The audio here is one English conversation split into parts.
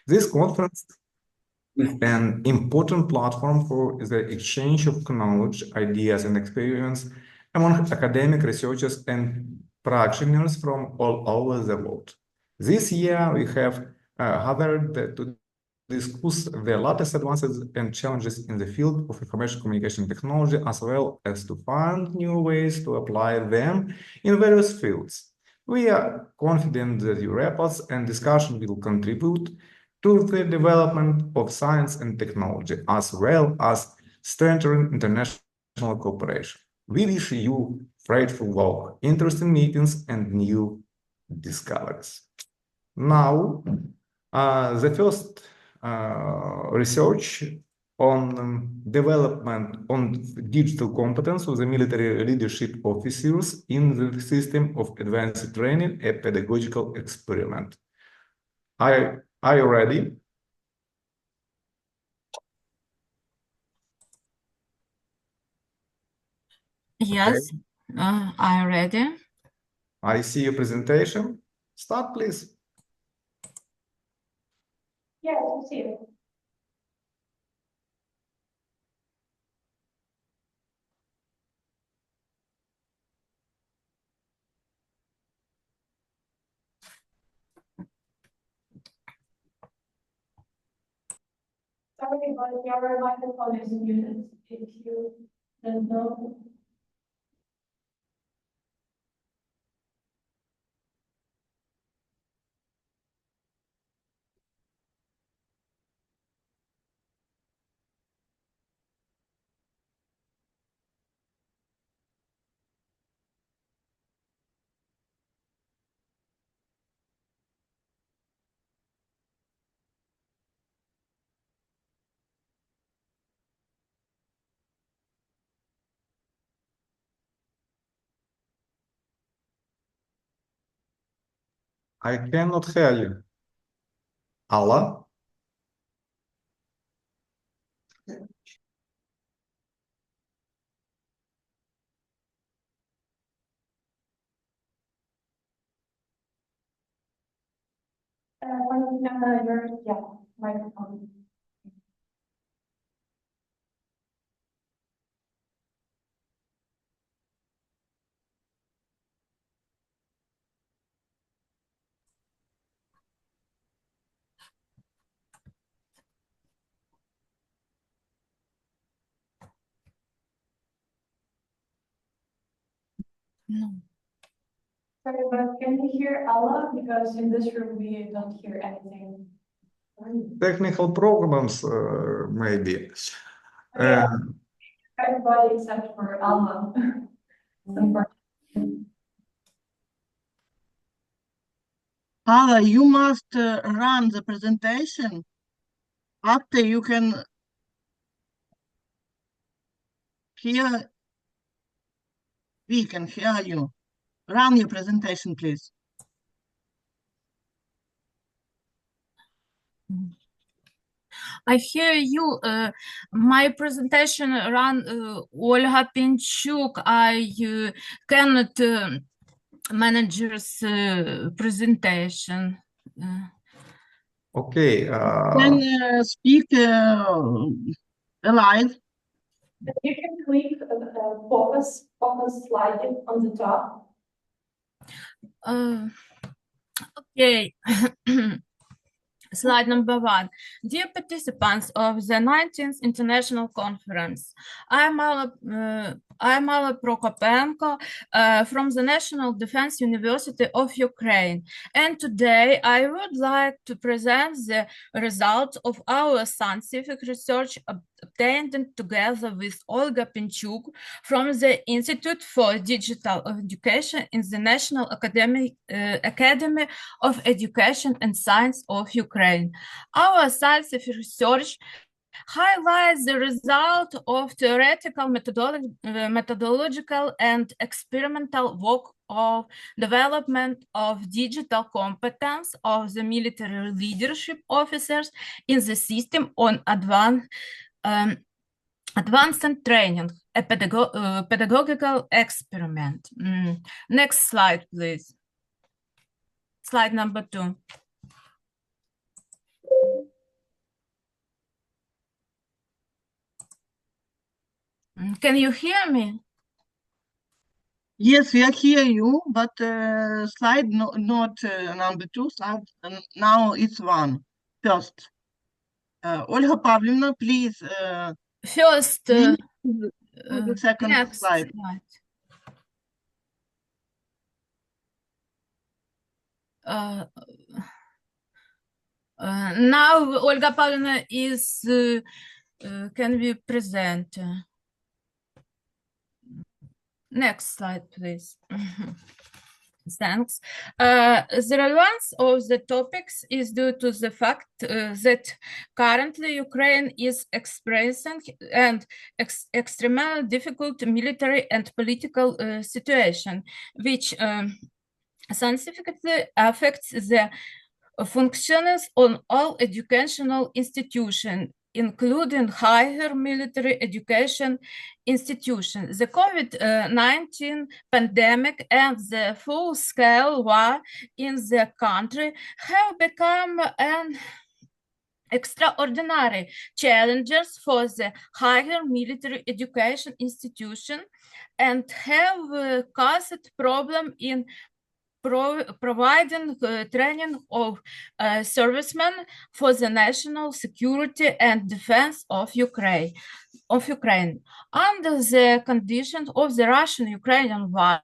This conference is an important platform for the exchange of knowledge, ideas, and experience among academic researchers and practitioners from all over the world. This year, we have gathered to discuss the latest advances and challenges in the field of information communication technology, as well as to find new ways to apply them in various fields. We are confident that your reports and discussion will contribute to the development of science and technology, as well as strengthening international cooperation. We wish you fruitful work, interesting meetings, and new discoveries. Now, the first research on development on digital competence of the military leadership officers in the system of advanced training, a pedagogical experiment. Are you ready? Yes, I'm ready. I see your presentation. Start, please. Yes, I see it. Sorry, but your microphone is muted. If you don't know. I cannot hear you. Allah? Your microphone. No. Sorry, but can you hear Allah? Because in this room we don't hear anything. Technical problems, maybe. Everybody except for Allah. Ada, you must run the presentation. After you can hear, we can hear you. Run your presentation, please. I hear you. My presentation run Olga Pinchuk. I cannot manage this presentation. Okay. Can speak alive. You can click focus slide on the top. Okay. Slide number 1. Dear participants of the 19th International Conference, I'm Alla Prokopenko from the National Defense University of Ukraine. And today I would like to present the results of our scientific research obtained together with Olga Pinchuk from the Institute for Digital Education in the National Academy of Education and Science of Ukraine. Our scientific research highlights the result of theoretical, methodological, and experimental work of development of digital competence of the military leadership officers in the system on advanced training, a pedagogical experiment. Next slide, please. Slide number 2. Can you hear me? Yes, we hear you, but slide not number 2, slide now it's 1 first. Olga Pavlovna, please First, lead to the second next slide. slide. Now Olga Pavlovna is can we present? Next slide, please. Thanks. The relevance of the topics is due to the fact that currently Ukraine is experiencing an extremely difficult military and political situation, which significantly affects the functions on all educational institutions, including higher military education institutions. The COVID-19 pandemic and the full-scale war in the country have become an extraordinary challenges for the higher military education institution and have caused problem in providing training of servicemen for the national security and defense of Ukraine. Under the conditions of the Russian-Ukrainian war,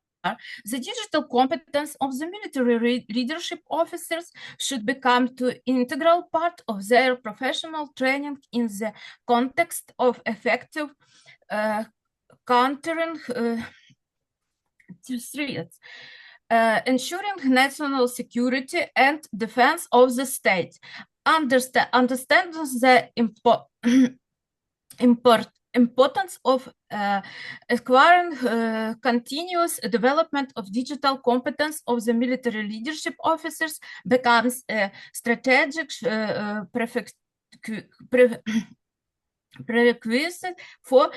the digital competence of the military leadership officers should become an integral part of their professional training in the context of effective countering threats. Ensuring national security and defense of the state, understanding the importance of acquiring continuous development of digital competence of the military leadership officers becomes a strategic prerequisite for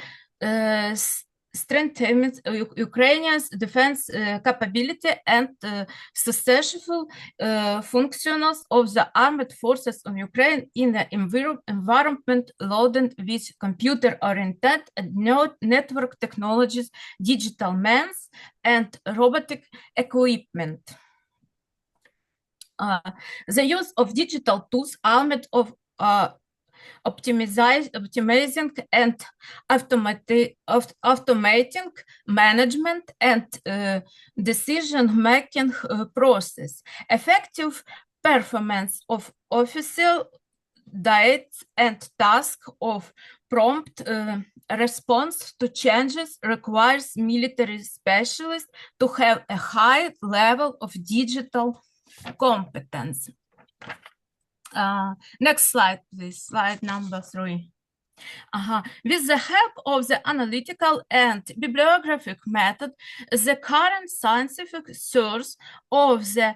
strengthening Ukraine's defense capability and successful functions of the armed forces of Ukraine in the environment loaded with computer-oriented network technologies, digital means, and robotic equipment. The use of digital tools armed of optimizing and automating management and decision-making process, effective performance of official dates and tasks of prompt response to changes requires military specialists to have a high level of digital competence. Next slide, please, slide number 3. With the help of the analytical and bibliographic method, the current scientific source of the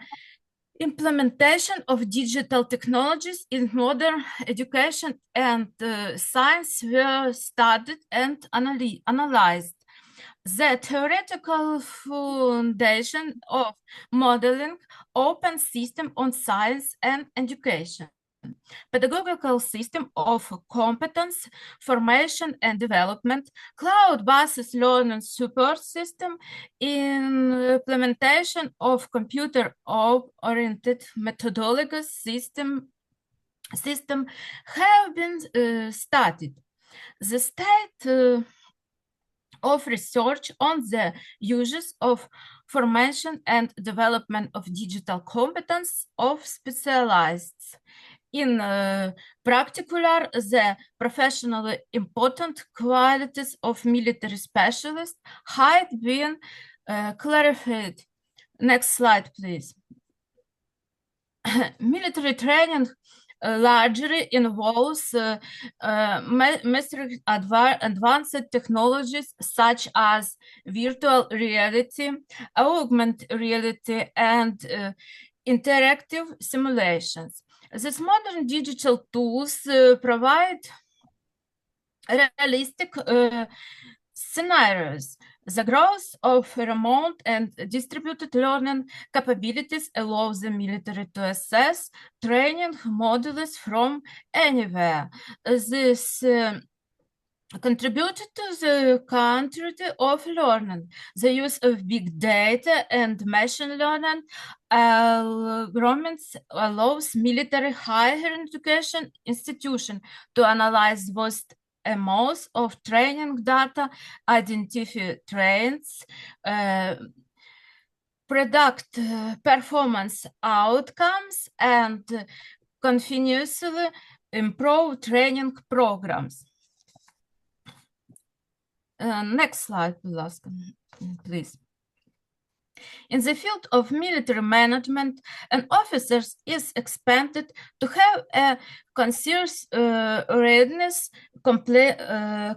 implementation of digital technologies in modern education and science were studied and analyzed. The theoretical foundation of modeling open system on science and education, pedagogical system of competence, formation and development, cloud-based learning support system, implementation of computer-oriented methodologies system have been studied. The state of research on the uses of formation and development of digital competence of specialists. In particular, the professionally important qualities of military specialists had been clarified. Next slide, please. Military training largely involves mastering advanced technologies such as virtual reality, augmented reality, and interactive simulations. These modern digital tools provide realistic scenarios. The growth of remote and distributed learning capabilities allows the military to access training modules from anywhere. This contributed to the continuity of learning. The use of big data and machine learning algorithms allows military higher education institutions to analyze vast amounts of training data, identify trends, predict performance outcomes, and continuously improve training programs. Next slide, please. In the field of military management, an officer is expected to have a conscious readiness,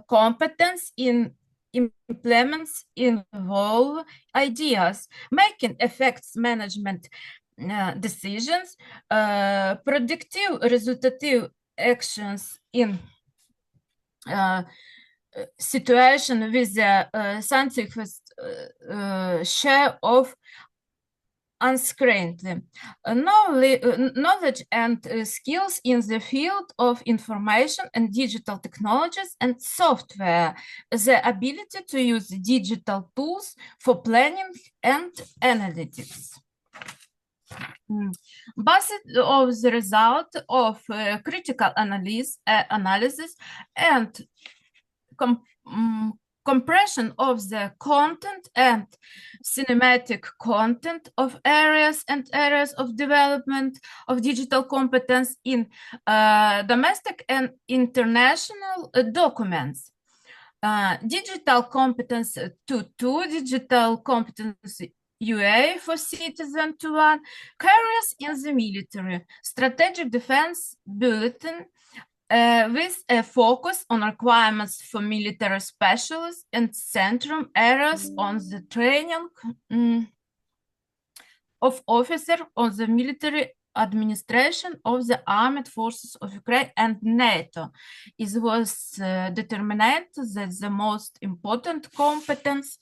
competence in implements involve ideas, making effects management decisions, predictive resultative actions in situation with the scientific share of unscreened knowledge and skills in the field of information and digital technologies and software, the ability to use digital tools for planning and analytics. Based on the result of critical analysis and compression of the content and cinematic content of areas of development of digital competence in domestic and international documents. Digital competence 2.2, digital competence UA for citizen 2.1, carriers in the military, strategic defense bulletin, with a focus on requirements for military specialists and central areas on the training of officers on the military administration of the armed forces of Ukraine and NATO. It was determined that the most important competence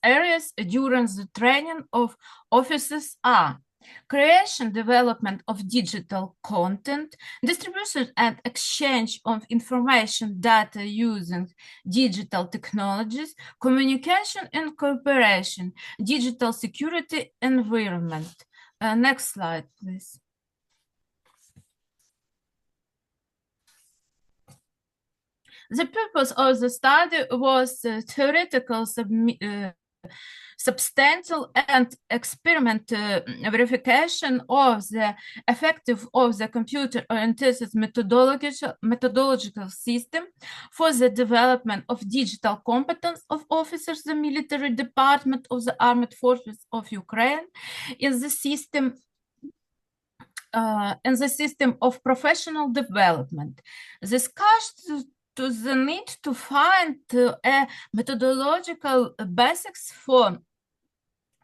areas during the training of officers are creation, development of digital content, distribution and exchange of information data using digital technologies, communication and cooperation, digital security environment. Next slide, please. The purpose of the study was theoretical substantial and experiment verification of the effective of the computer-oriented methodological system for the development of digital competence of officers, the military department of the armed forces of Ukraine in the system of professional development. This caused to the need to find a methodological basics for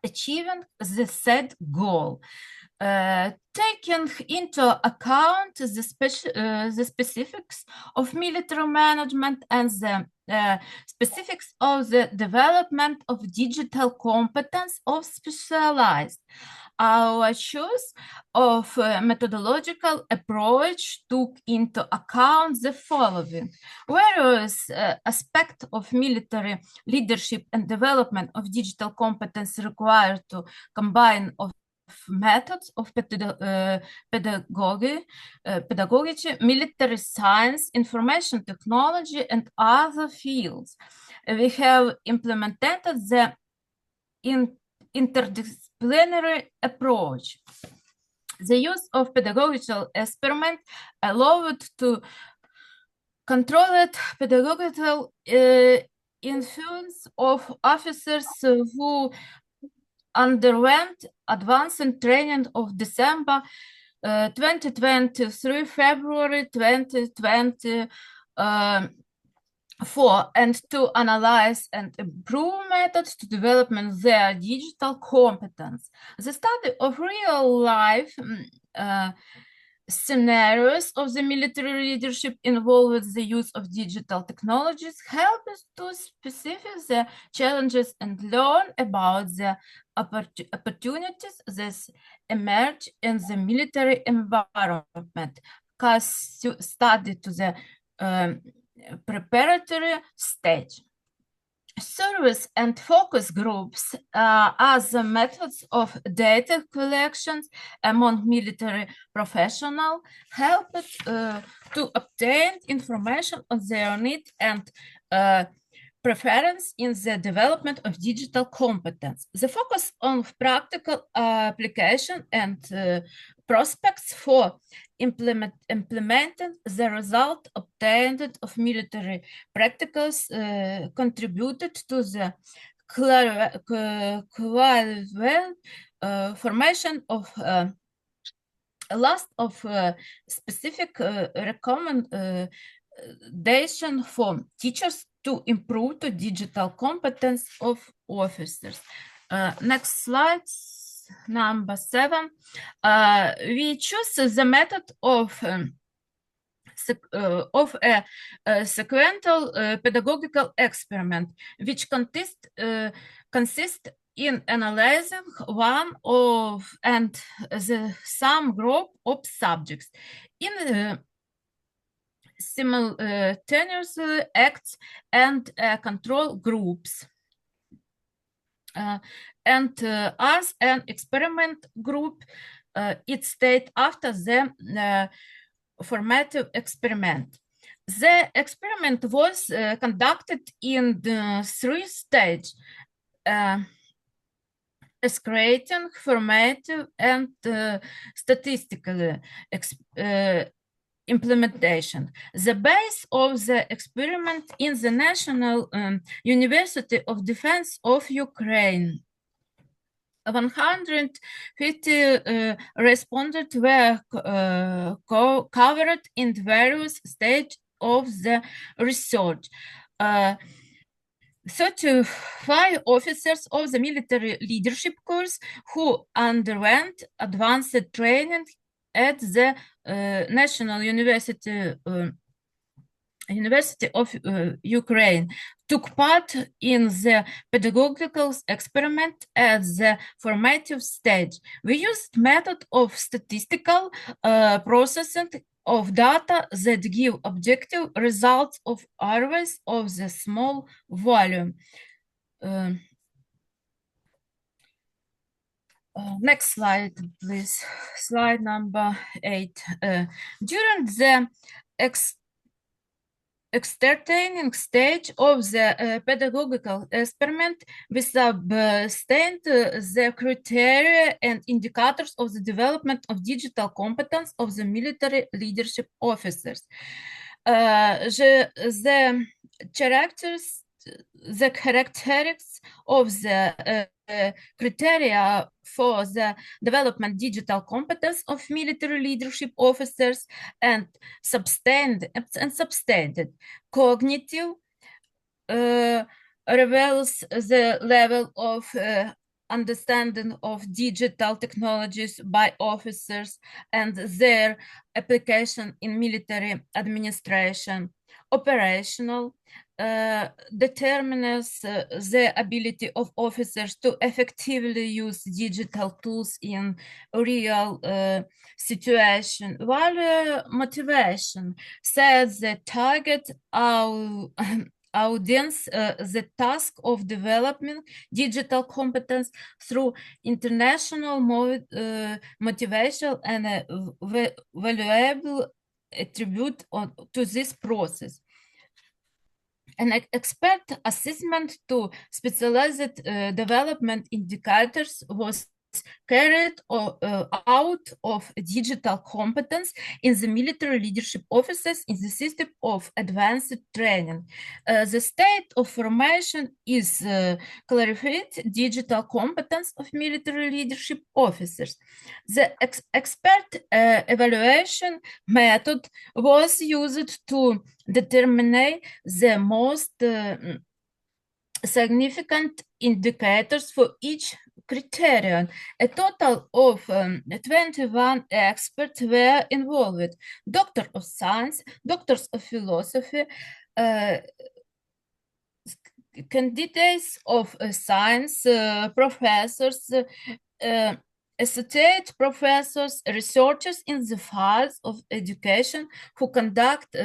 achieving the said goal, taking into account the specifics of military management and the specifics of the development of digital competence of specialized. Our choice of methodological approach took into account the following: various aspects of military leadership and development of digital competence required to combine of methods of pedagogy, military science, information technology, and other fields. We have implemented the interdisciplinary approach. The use of pedagogical experiment allowed to control pedagogical influence of officers who underwent advanced training of December 2023, February 2024, and to analyze and improve methods to develop their digital competence. The study of real-life scenarios of the military leadership involved the use of digital technologies help us to specify the challenges and learn about the opportunities that emerge in the military environment, case study to the preparatory stage. Service and focus groups are the methods of data collection among military professionals, helped to obtain information on their needs and preference in the development of digital competence. The focus on practical application and prospects for implementing the result obtained of military practicals contributed to the formation of a list of specific recommendation for teachers to improve the digital competence of officers. Next slide, number 7. We choose the method of a sequential pedagogical experiment, which consists in analyzing one of and the some group of subjects in simultaneously acts and control groups. And as an experiment group, it stayed after the formative experiment. The experiment was conducted in the 3 stages: escalating, formative, and statistical implementation. The base of the experiment in the National University of Defense of Ukraine. 150 respondents were covered in various stages of the research. 35 officers of the military leadership course who underwent advanced training at the National University of Ukraine took part in the pedagogical experiment at the formative stage. We used method of statistical processing of data that give objective results of arrays of the small volume. Next slide, please. Slide number 8. During the external stage of the pedagogical experiment, we sustained the criteria and indicators of the development of digital competence of the military leadership officers. The characteristics of the criteria for the development digital competence of military leadership officers and substandard cognitive reveals the level of understanding of digital technologies by officers and their application in military administration. Operational determines the ability of officers to effectively use digital tools in real situation, while motivation sets the target audience the task of developing digital competence through international motivation and a valuable attribute to this process. An expert assessment to specialized development indicators was carried out of digital competence in the military leadership officers in the system of advanced training. The state of formation is clarified digital competence of military leadership officers. The expert evaluation method was used to determine the most significant indicators for each criterion. A total of 21 experts were involved: doctors of science, doctors of philosophy, candidates of science, professors, associate professors, researchers in the fields of education who conduct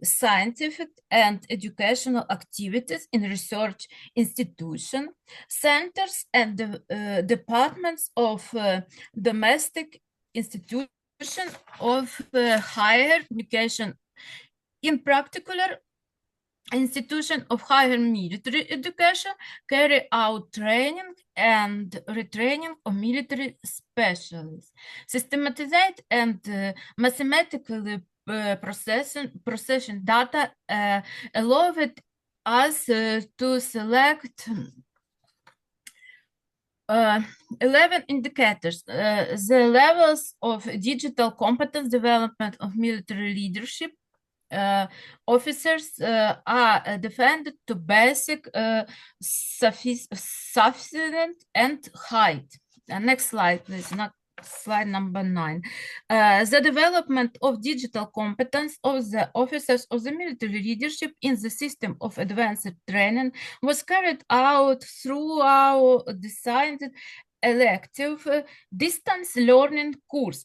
scientific and educational activities in research institutions, centers, and departments of domestic institutions of higher education, in particular institution of higher military education, carry out training and retraining of military specialists, systematize and mathematically processing data allowed us to select 11 indicators. The levels of digital competence development of military leadership officers are defended to basic, sufficient, and height. Next slide, please. Slide number 9. The development of digital competence of the officers of the military leadership in the system of advanced training was carried out through our designed elective distance learning course,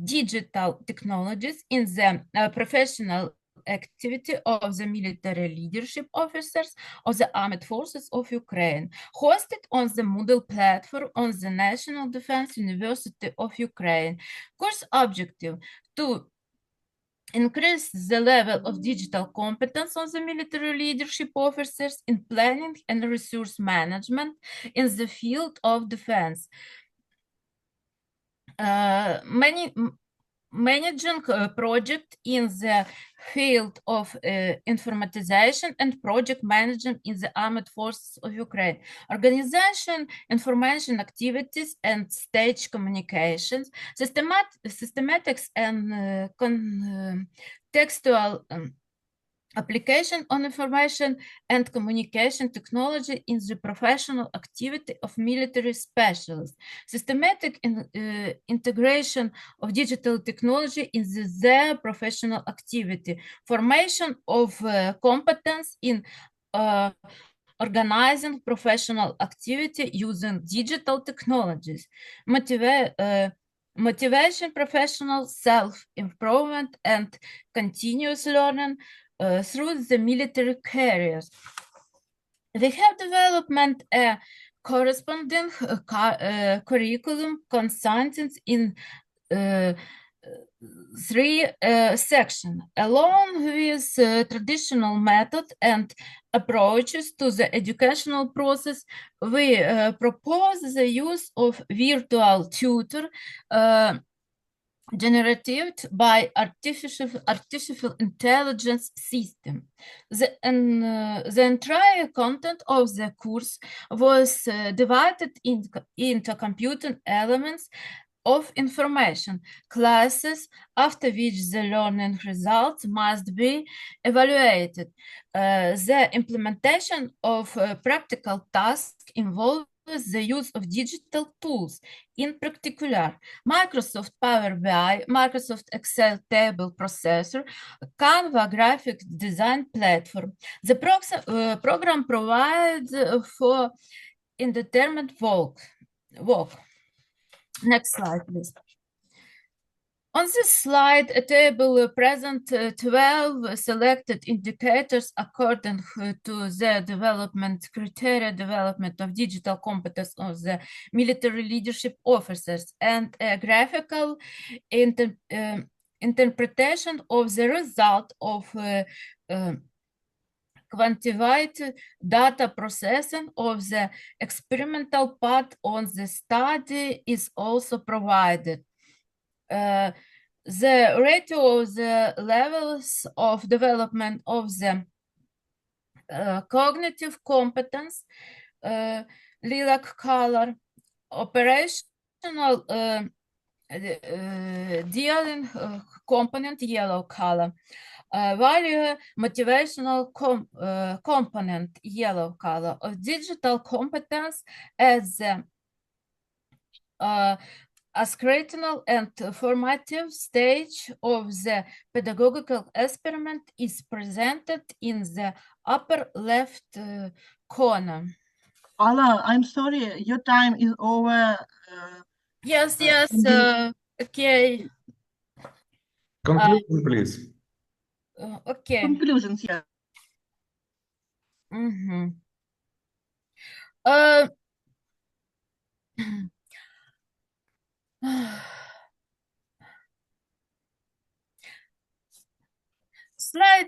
Digital Technologies in the Professional Activity of the Military Leadership Officers of the Armed Forces of Ukraine, hosted on the Moodle platform on the National Defense University of Ukraine. Course objective: to increase the level of digital competence of the military leadership officers in planning and resource management in the field of defense. Managing a project in the field of informatization and project management in the Armed Forces of Ukraine, organization, information activities and stage communications, systematics and contextual application on information and communication technology in the professional activity of military specialists, systematic integration of digital technology in their professional activity, formation of competence in organizing professional activity using digital technologies, motivation, professional self-improvement, and continuous learning through the military careers. We have developed a corresponding curriculum consisting in 3 sections. Along with traditional methods and approaches to the educational process, we propose the use of virtual tutor generated by artificial intelligence system. The entire content of the course was divided into computing elements of information classes, after which the learning results must be evaluated. The implementation of practical tasks involves the use of digital tools, in particular Microsoft Power BI, Microsoft Excel table processor, Canva graphic design platform. The program provides for indeterminate work. Next slide, please. On this slide, a table presents 12 selected indicators according to the development criteria development of digital competence of the military leadership officers, and a graphical interpretation of the result of quantified data processing of the experimental part on the study is also provided. The ratio of the levels of development of the cognitive competence, lilac color, operational dealing component, yellow color, value motivational component, yellow color, of digital competence as critical and formative stage of the pedagogical experiment is presented in the upper left corner. Alla, I'm sorry, your time is over. Yes, okay. Conclusion, please. Okay. Conclusions, yeah. Slide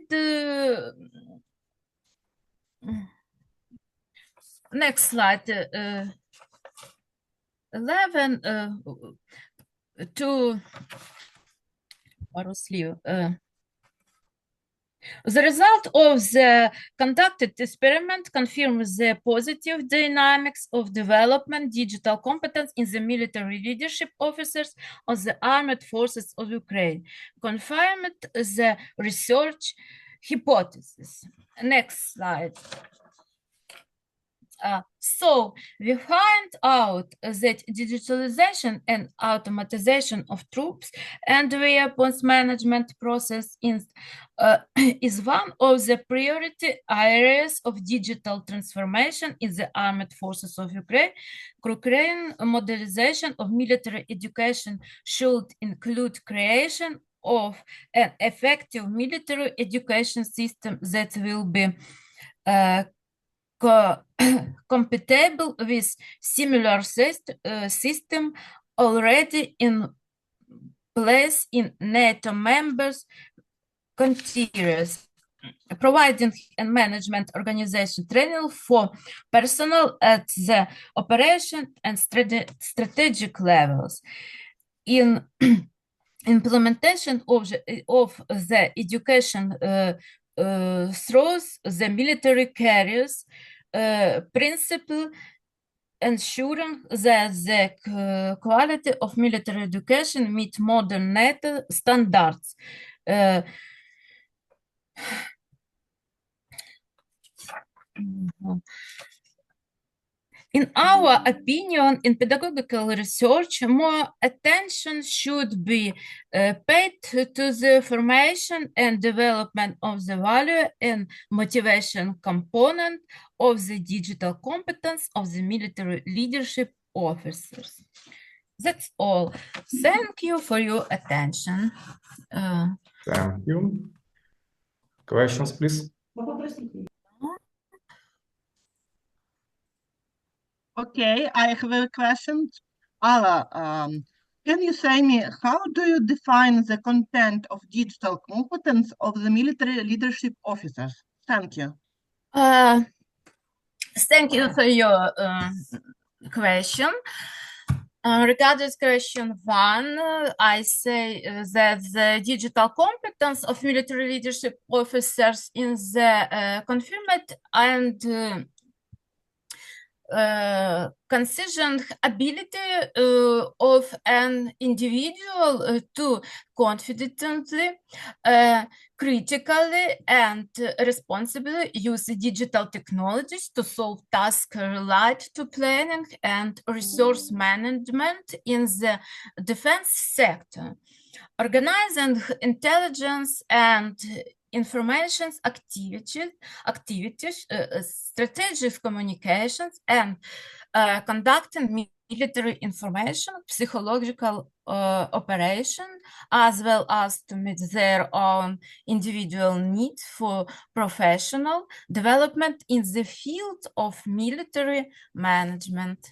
next slide 11 to пару слів. The result of the conducted experiment confirms the positive dynamics of development digital competence in the military leadership officers of the armed forces of Ukraine, confirmed the research hypothesis. Next slide. So we find out that digitalization and automatization of troops and weapons management process is one of the priority areas of digital transformation in the armed forces of Ukraine. Ukraine modernization of military education should include creation of an effective military education system that will be compatible with similar system already in place in NATO members countries, providing and management organization training for personnel at the operation and strategic levels. In implementation of the education through the military carriers principle, ensuring that the quality of military education meet modern NATO standards. In our opinion, in pedagogical research, more attention should be paid to the formation and development of the value and motivation component of the digital competence of the military leadership officers. That's all. Thank you for your attention. Thank you. Questions, please? Okay, I have a question. Alla, can you say me, how do you define the content of digital competence of the military leadership officers? Thank you. Thank you for your question. Regarding question 1, I say that the digital competence of military leadership officers in the confirmed and considered ability of an individual to confidently, critically, and responsibly use digital technologies to solve tasks related to planning and resource management in the defense sector, organizing intelligence and information activities, strategic communications, and conducting military information, psychological operation, as well as to meet their own individual needs for professional development in the field of military management.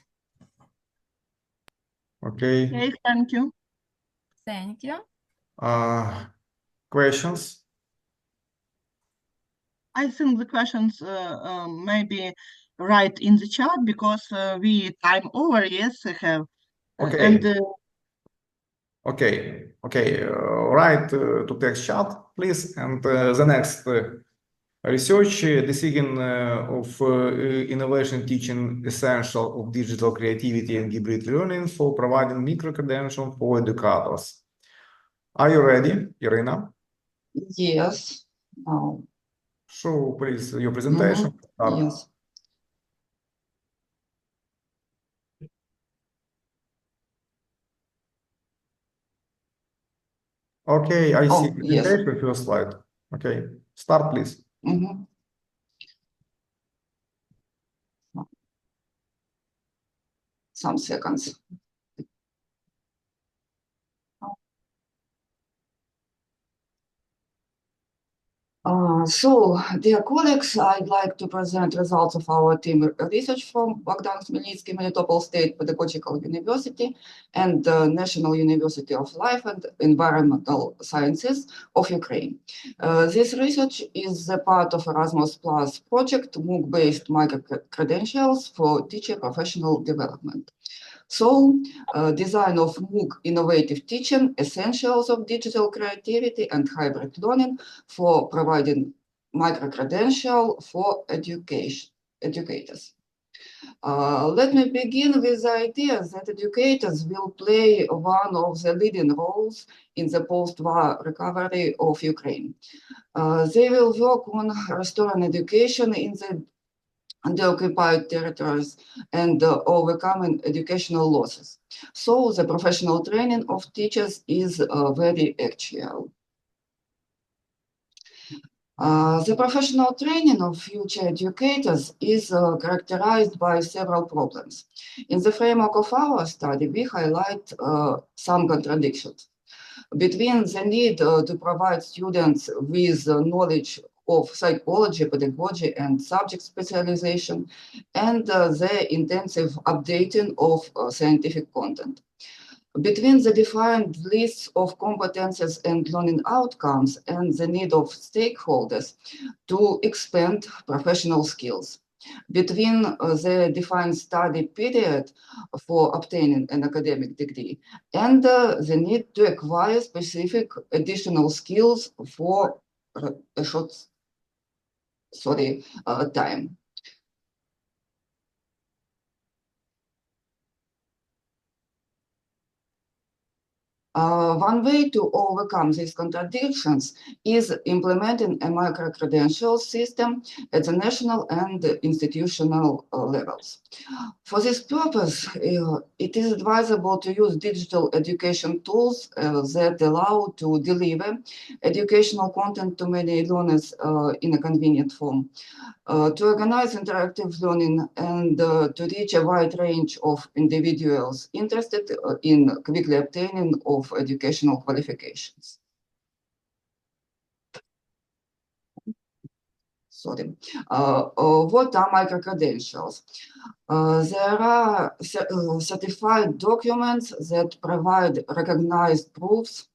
Okay. Okay, thank you. Thank you. Questions? I think the questions maybe write in the chat because we time over. Yes, I have. Okay. And Okay. Write to text chat, please. And the next research, decision of innovation teaching essential of digital creativity and hybrid learning for providing micro-credential for educators. Are you ready, Irina? Yes. Show, please, your presentation. Yes. Okay, I see Yes. presentation, first slide. Okay, start, please. some seconds. So, dear colleagues, I'd like to present results of our team research from Bogdan Khmelnytsky Melitopol State Pedagogical University and the National University of Life and Environmental Sciences of Ukraine. This research is a part of Erasmus Plus project, MOOC-based micro-credentials for teacher professional development. So, design of MOOC innovative teaching, essentials of digital creativity and hybrid learning for providing micro-credential for educators. Let me begin with the idea that educators will play one of the leading roles in the post-war recovery of Ukraine. They will work on restoring education in the occupied territories and overcoming educational losses. So the professional training of teachers is very actual. The professional training of future educators is characterized by several problems. In the framework of our study, we highlight some contradictions between the need to provide students with knowledge of psychology, pedagogy, and subject specialization, and the intensive updating of scientific content. Between the defined lists of competences and learning outcomes and the need of stakeholders to expand professional skills. Between the defined study period for obtaining an academic degree and the need to acquire specific additional skills for a short time. One way to overcome these contradictions is implementing a micro-credential system at the national and institutional levels. For this purpose, it is advisable to use digital education tools that allow to deliver educational content to many learners in a convenient form, to organize interactive learning, and to reach a wide range of individuals interested in quickly obtaining of educational qualifications. What are micro-credentials? There are certified documents that provide recognized proofs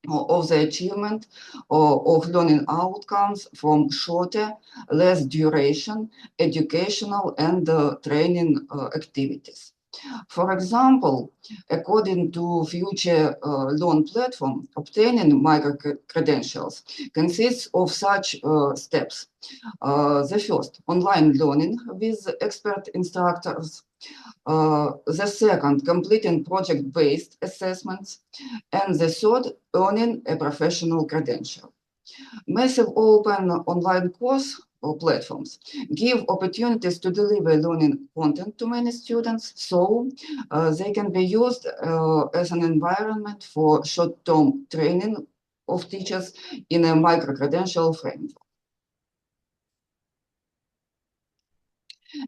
of the achievement of learning outcomes from shorter, less duration, educational and training activities. For example, according to Future Learn platform, obtaining micro-credentials consists of such steps. The first, online learning with expert instructors. The second, completing project-based assessments. And the third, earning a professional credential. Massive open online course or platforms give opportunities to deliver learning content to many students, so they can be used as an environment for short-term training of teachers in a micro-credential framework.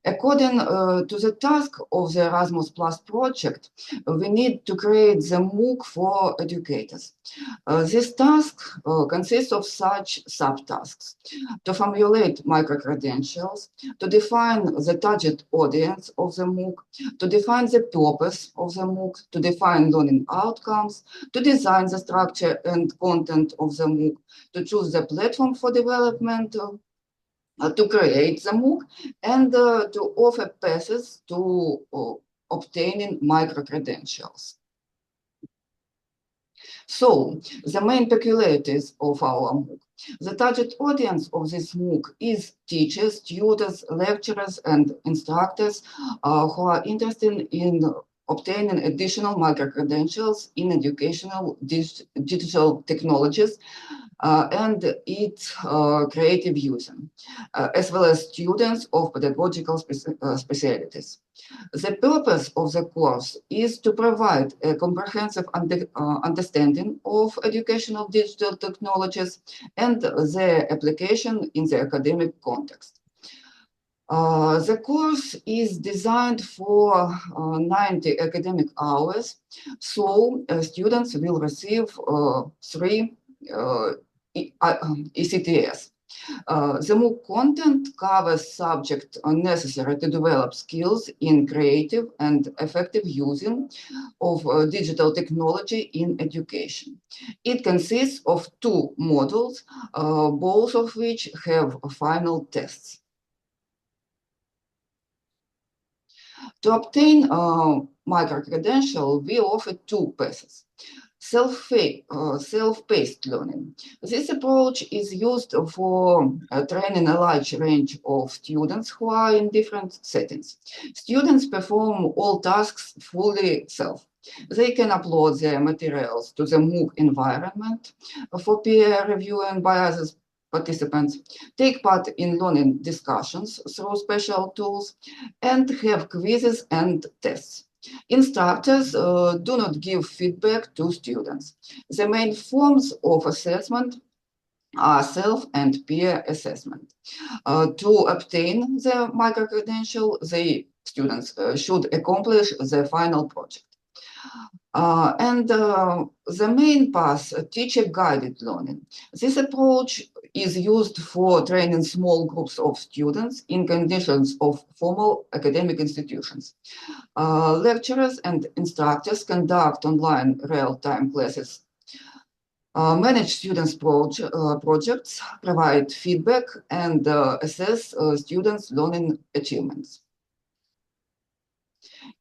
According to the task of the Erasmus Plus project, we need to create the MOOC for educators. This task consists of such subtasks: to formulate micro-credentials, to define the target audience of the MOOC, to define the purpose of the MOOC, to define learning outcomes, to design the structure and content of the MOOC, to choose the platform for development, to create the MOOC, and to offer passes to obtaining micro-credentials. So, the main peculiarities of our MOOC. The target audience of this MOOC is teachers, tutors, lecturers, and instructors who are interested in obtaining additional micro-credentials in educational digital technologies and its creative using, as well as students of pedagogical specialties. The purpose of the course is to provide a comprehensive understanding of educational digital technologies and their application in the academic context. The course is designed for 90 academic hours, so students will receive 3 ECTS. The MOOC content covers subjects necessary to develop skills in creative and effective using of digital technology in education. It consists of 2 modules, both of which have final tests. To obtain micro-credential, we offer 2 paths. Self-paced learning. This approach is used for training a large range of students who are in different settings. Students perform all tasks fully self. They can upload their materials to the MOOC environment for peer review and by other participants, take part in learning discussions through special tools, and have quizzes and tests. Instructors do not give feedback to students. The main forms of assessment are self and peer assessment. To obtain the micro-credential, the students should accomplish the final project. The main path, teacher-guided learning. This approach is used for training small groups of students in conditions of formal academic institutions. Lecturers and instructors conduct online real-time classes, manage students' projects, provide feedback, and assess students' learning achievements.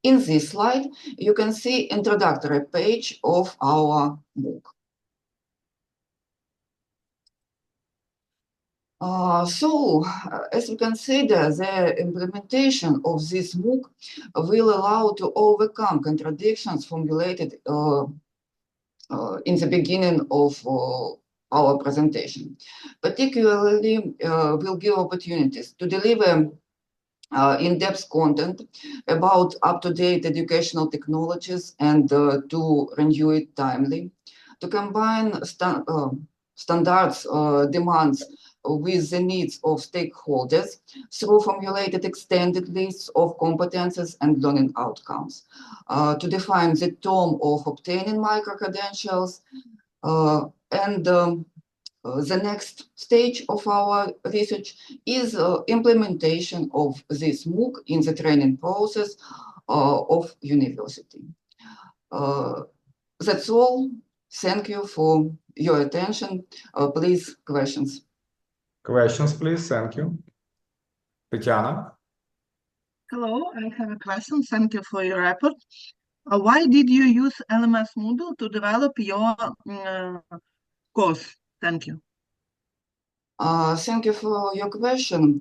In this slide, you can see introductory page of our MOOC. As you can see there, the implementation of this MOOC will allow to overcome contradictions formulated in the beginning of our presentation. Particularly, will give opportunities to deliver in-depth content about up-to-date educational technologies and to renew it timely, to combine standards demands with the needs of stakeholders through formulated extended lists of competences and learning outcomes, to define the term of obtaining micro-credentials, and the next stage of our research is implementation of this MOOC in the training process of university. That's all. Thank you for your attention. Please, questions. Questions, please. Thank you. Tatiana? Hello, I have a question. Thank you for your report. Why did you use LMS Moodle to develop your course? Thank you. Thank you for your question.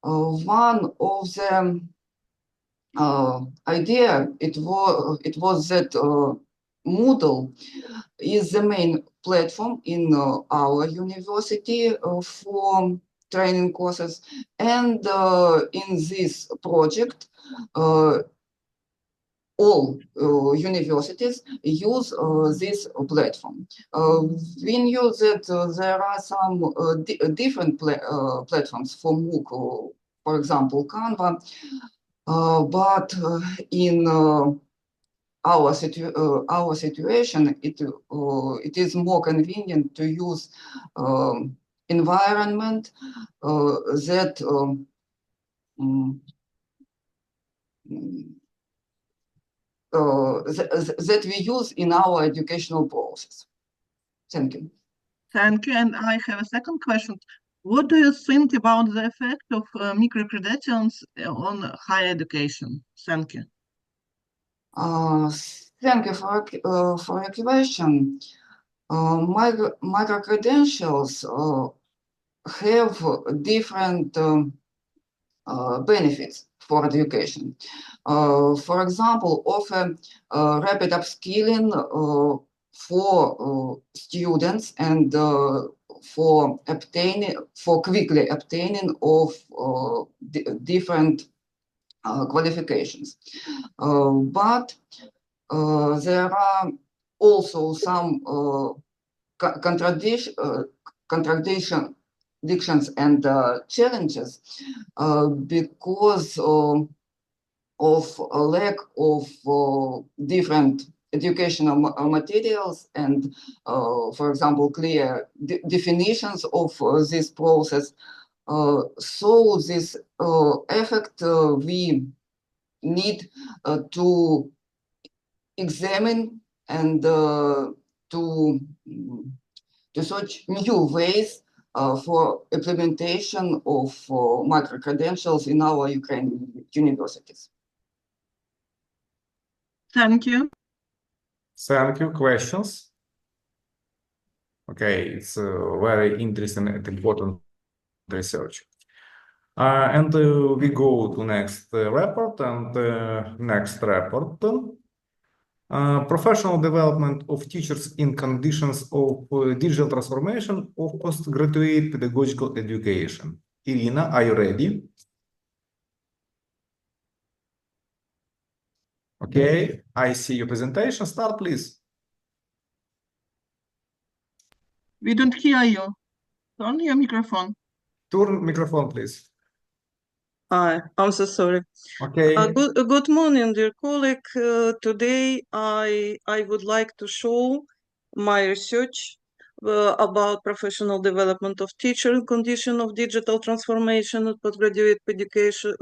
One of the idea it was that Moodle is the main platform in our university for training courses, and in this project all universities use this platform. We knew that there are some different platforms for MOOC, for example, Canva, but in our situation, it is more convenient to use environment that that we use in our educational process. Thank you. Thank you. And I have a second question. What do you think about the effect of micro-credentials on higher education? Thank you. Thank you for your question. Micro-credentials have different benefits for education. For example, offer rapid upskilling for students and for quickly obtaining of different qualifications. But there are also some contradiction contradictions and challenges because of a lack of different educational materials and, for example, clear definitions of this process. So this effect we need to examine and to search new ways for implementation of micro-credentials in our Ukrainian universities. Thank you. Thank you. Questions? Okay, it's very interesting and important research. And we go to next report and next report. Professional development of teachers in conditions of digital transformation of postgraduate pedagogical education. Irina, are you ready? Okay, I see your presentation. Start, please. We don't hear you. Turn your microphone. Turn microphone, please. I'm so sorry. Okay. Good morning, dear colleague. Today I would like to show my research about professional development of teacher in condition of digital transformation of postgraduate education,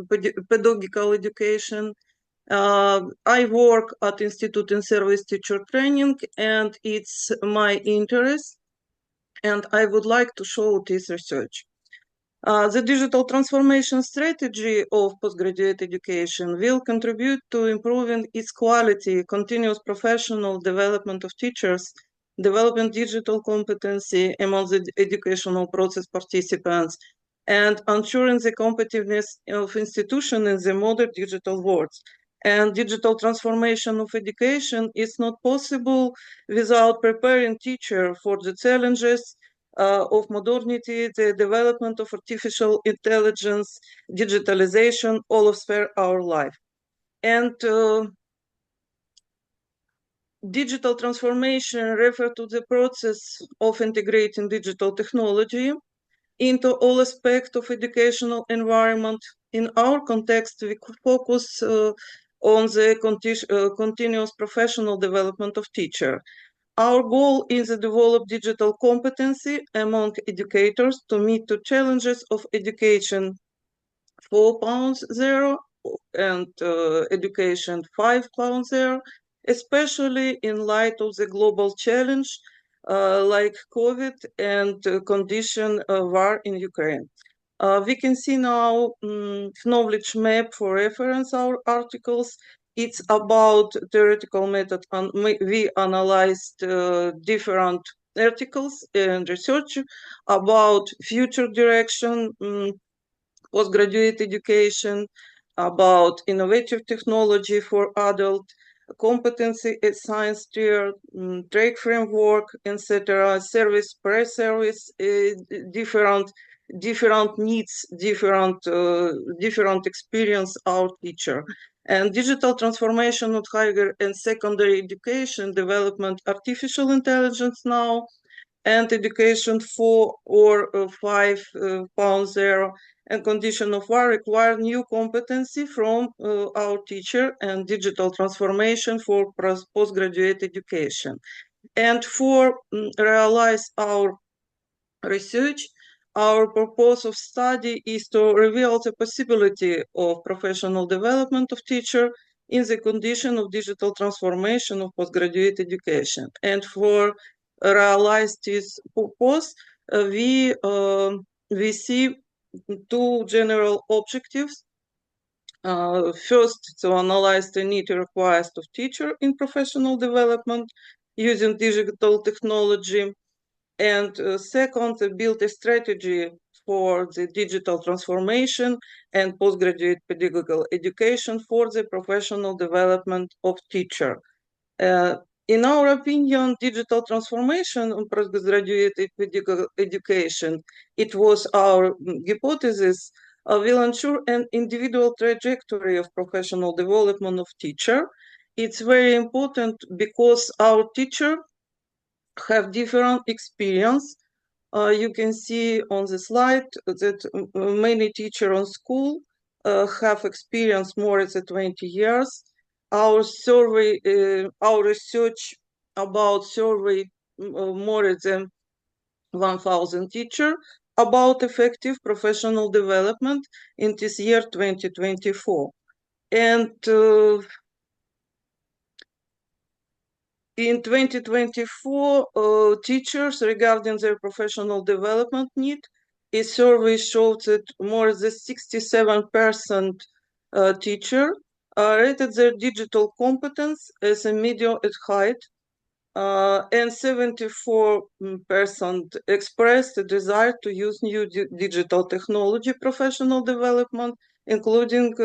pedagogical education. I work at Institute in Service Teacher Training, and it's my interest, and I would like to show this research. The digital transformation strategy of postgraduate education will contribute to improving its quality, continuous professional development of teachers, developing digital competency among the educational process participants, and ensuring the competitiveness of institutions in the modern digital world. And digital transformation of education is not possible without preparing teachers for the challenges of modernity, the development of artificial intelligence, digitalization, all of sphere our life. And digital transformation refers to the process of integrating digital technology into all aspects of educational environment. In our context, we focus on the continuous professional development of teacher. Our goal is to develop digital competency among educators to meet the challenges of education 4.0 and education 5.0, especially in light of the global challenge like COVID and condition war in Ukraine. We can see now knowledge map for reference our articles. It's about theoretical method, and we analyzed different articles and research about future direction, postgraduate education, about innovative technology for adult, competency at science tier, trade framework, etc. Service, pre-service, different needs, different experience our teacher. And digital transformation of higher and secondary education development, artificial intelligence now, and education 4 or 5.0 and condition of war require new competency from our teacher and digital transformation for postgraduate education. And for realize our research, our purpose of study is to reveal the possibility of professional development of teacher in the condition of digital transformation of postgraduate education. And for realize this purpose, we see two general objectives. First, to analyze the need and request of teacher in professional development using digital technology. And second, build a strategy for the digital transformation and postgraduate pedagogical education for the professional development of teacher. In our opinion, digital transformation and postgraduate pedagogical education, it was our hypothesis, will ensure an individual trajectory of professional development of teacher. It's very important because our teacher have different experience You can see on the slide that many teachers on school have experienced more than 20 years. Our survey, our research about survey more than 1,000 teachers about effective professional development in this year 2024. And in 2024, teachers regarding their professional development need, a survey showed that more than 67% teacher rated their digital competence as a medium at height, and 74% expressed a desire to use new digital technology professional development, including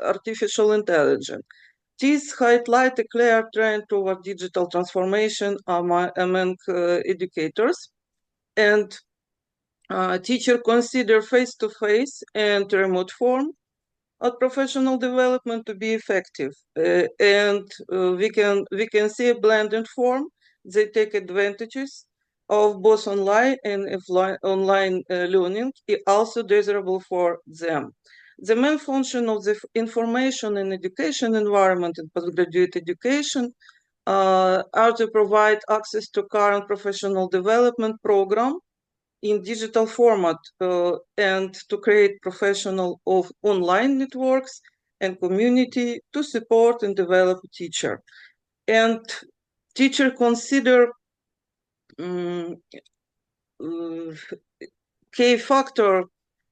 artificial intelligence. This highlights a clear trend toward digital transformation among educators, and teachers consider face-to-face and remote form of professional development to be effective, and we can see a blended form. They take advantages of both online and online learning, also desirable for them. The main function of the information and education environment in postgraduate education are to provide access to current professional development program in digital format and to create professional of online networks and community to support and develop teacher. And teacher consider key factor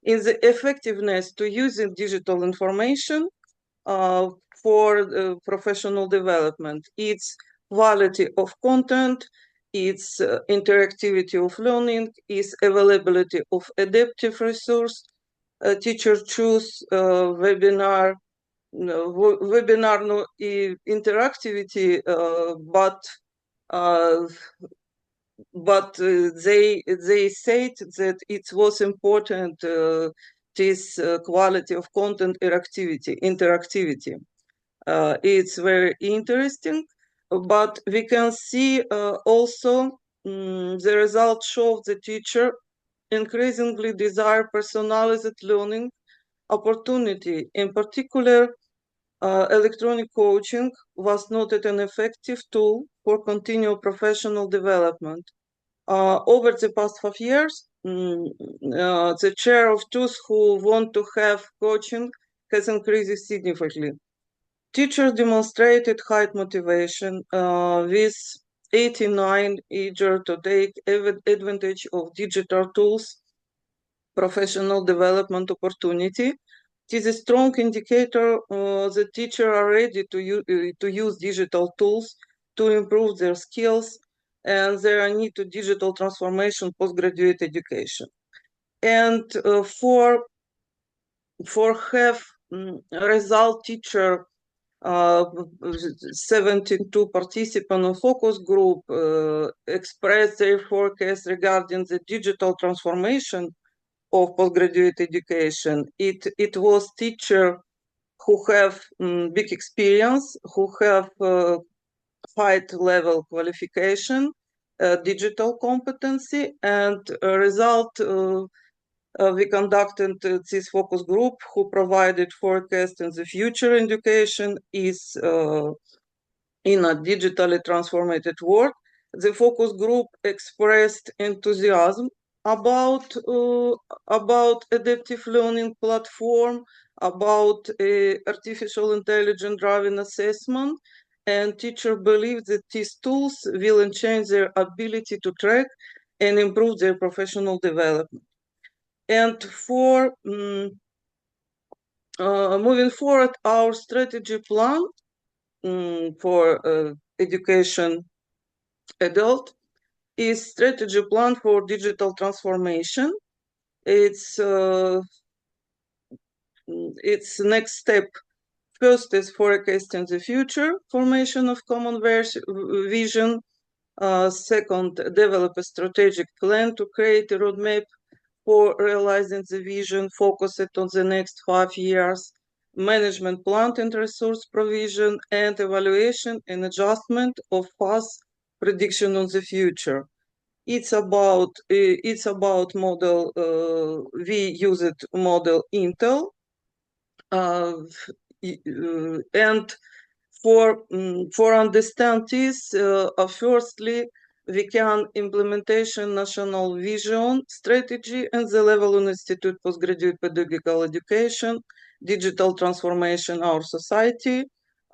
in the effectiveness to using digital information for professional development. It's quality of content, its interactivity of learning, its availability of adaptive resource. Teacher choose webinar interactivity, but they said that it was important this quality of content interactivity. It's very interesting, but we can see also the results show the teacher increasingly desire personalized learning opportunity. In particular, electronic coaching was noted an effective tool for continual professional development. Over the past 5 years, the share of those who want to have coaching has increased significantly. Teachers demonstrated high motivation with 89 eager to take advantage of digital tools, professional development opportunity. It is a strong indicator that teachers are ready to use digital tools to improve their skills and their need to digital transformation postgraduate education. And for have result teacher 72 participants in focus group expressed their forecast regarding the digital transformation of postgraduate education. It was teachers who have big experience, who have high level qualification, digital competency, and result we conducted this focus group who provided forecast in the future education is in a digitally transformed world. The focus group expressed enthusiasm about adaptive learning platform, about artificial intelligence driven assessment, and teachers believe that these tools will enhance their ability to track and improve their professional development. And for moving forward, our strategy plan for education adult is strategy plan for digital transformation. It's next step. First is forecasting the future, formation of common vision. Second, develop a strategic plan to create a roadmap for realizing the vision, focus it on the next 5 years, management plan and resource provision, and evaluation and adjustment of past prediction on the future. It's about model, we used model Intel, and for understand this, firstly, we can implementation national vision strategy and the level on Institute Postgraduate Pedagogical Education, digital transformation our society,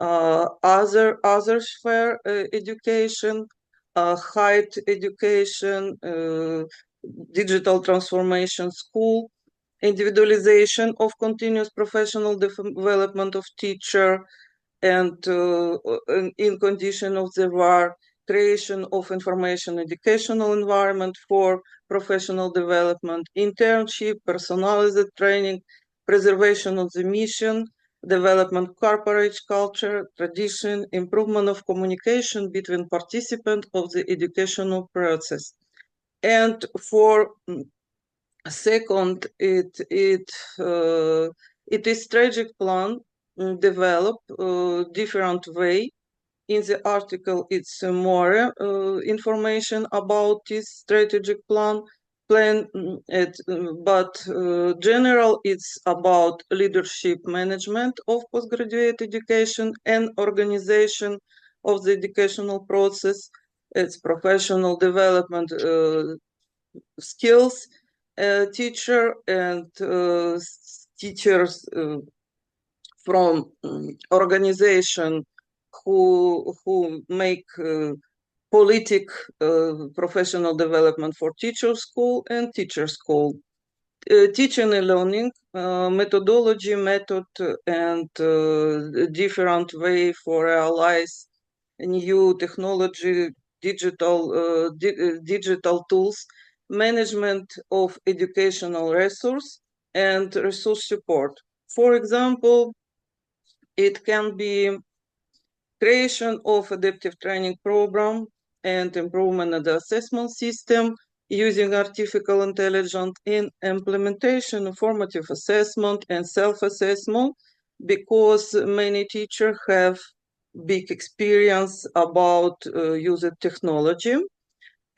other sphere education, higher education, digital transformation school, individualization of continuous professional development of teacher, and in condition of the war, creation of information educational environment for professional development, internship, personalized training, preservation of the mission, development corporate culture, tradition, improvement of communication between participants of the educational process. And for second, it is strategic plan develop different way. In the article, it's more information about this strategic plan. But general, it's about leadership management of postgraduate education and organization of the educational process. It's professional development skills, teacher and teachers from organization who make professional development for teacher school and teacher school. Teaching and learning, methodology, method, and different way for realize new technology, digital tools, management of educational resource, and resource support. For example, it can be creation of adaptive training program and improvement of the assessment system using artificial intelligence in implementation of formative assessment and self-assessment, because many teachers have big experience about using technology.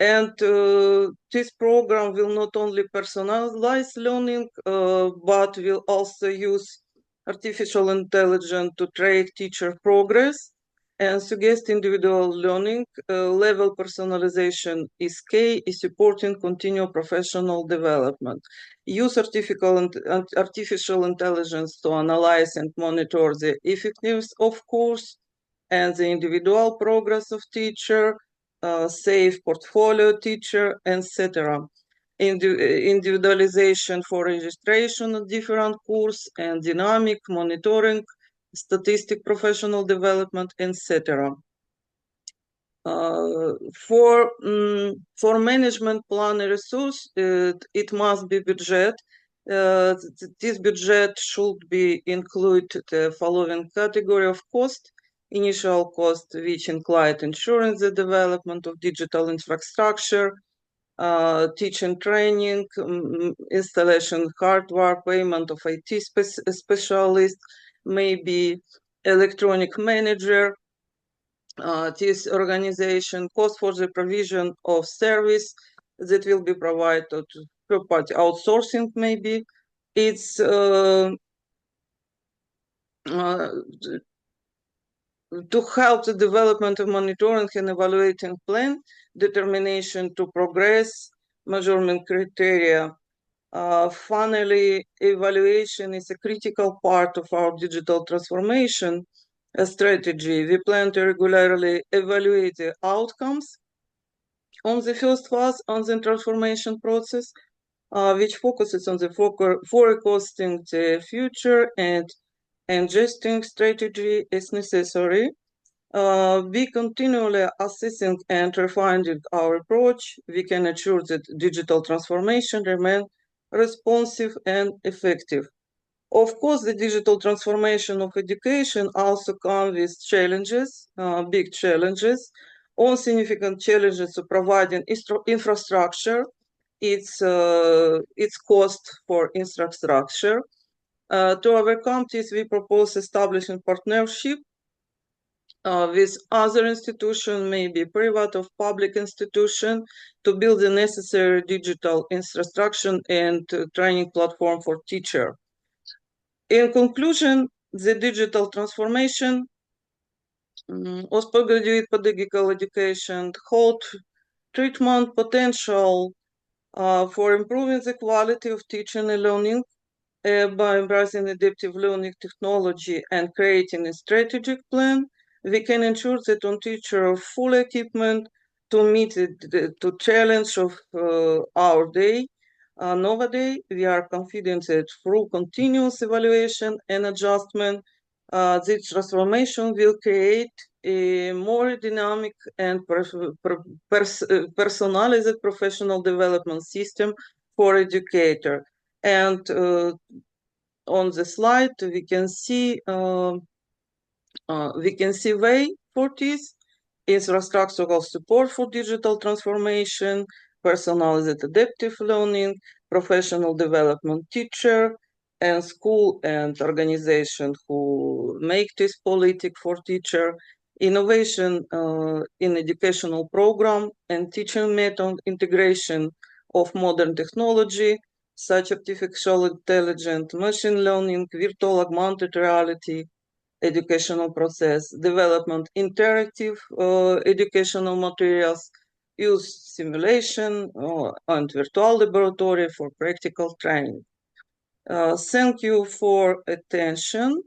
And this program will not only personalize learning, but will also use artificial intelligence to track teacher progress and suggest individual learning. Level personalization is key, is supporting continual professional development. Use artificial intelligence to analyze and monitor the effectiveness of course and the individual progress of teacher, safe portfolio teacher, etc. Individualization for registration of different course and dynamic monitoring, statistic professional development, etc. For management plan resource, it must be budget. This budget should be include the following category of cost: initial cost, which include ensuring the development of digital infrastructure, teaching training, installation hardware, payment of IT specialist, maybe electronic manager, this organization, cost for the provision of service that will be provided to third-party outsourcing, maybe. It's to help the development of monitoring and evaluating plan, determination to progress, measurement criteria. Finally, evaluation is a critical part of our digital transformation strategy. We plan to regularly evaluate the outcomes on the first phase on the transformation process, which focuses on the forecasting the future and adjusting strategy as necessary. We continually assessing and refining our approach. We can ensure that digital transformation remain responsive and effective. Of course, the digital transformation of education also comes with challenges, big challenges. All significant challenges of providing infrastructure, its cost for infrastructure. To overcome this, we propose establishing partnership with other institution, maybe private or public institution, to build the necessary digital infrastructure and training platform for teacher. In conclusion, the digital transformation of postgraduate pedagogical education hold treatment potential for improving the quality of teaching and learning by embracing adaptive learning technology and creating a strategic plan. We can ensure that on teacher full equipment to meet the challenge of our day. Nowadays, we are confident that through continuous evaluation and adjustment, this transformation will create a more dynamic and personalized professional development system for educator. And on the slide, we can see way for this: infrastructural support for digital transformation, personalized adaptive learning, professional development teacher, and school and organization who make this politic for teacher, innovation in educational program and teaching method integration of modern technology, such artificial intelligence, machine learning, virtual augmented reality, educational process, development interactive educational materials, use simulation and virtual laboratory for practical training. Thank you for attention.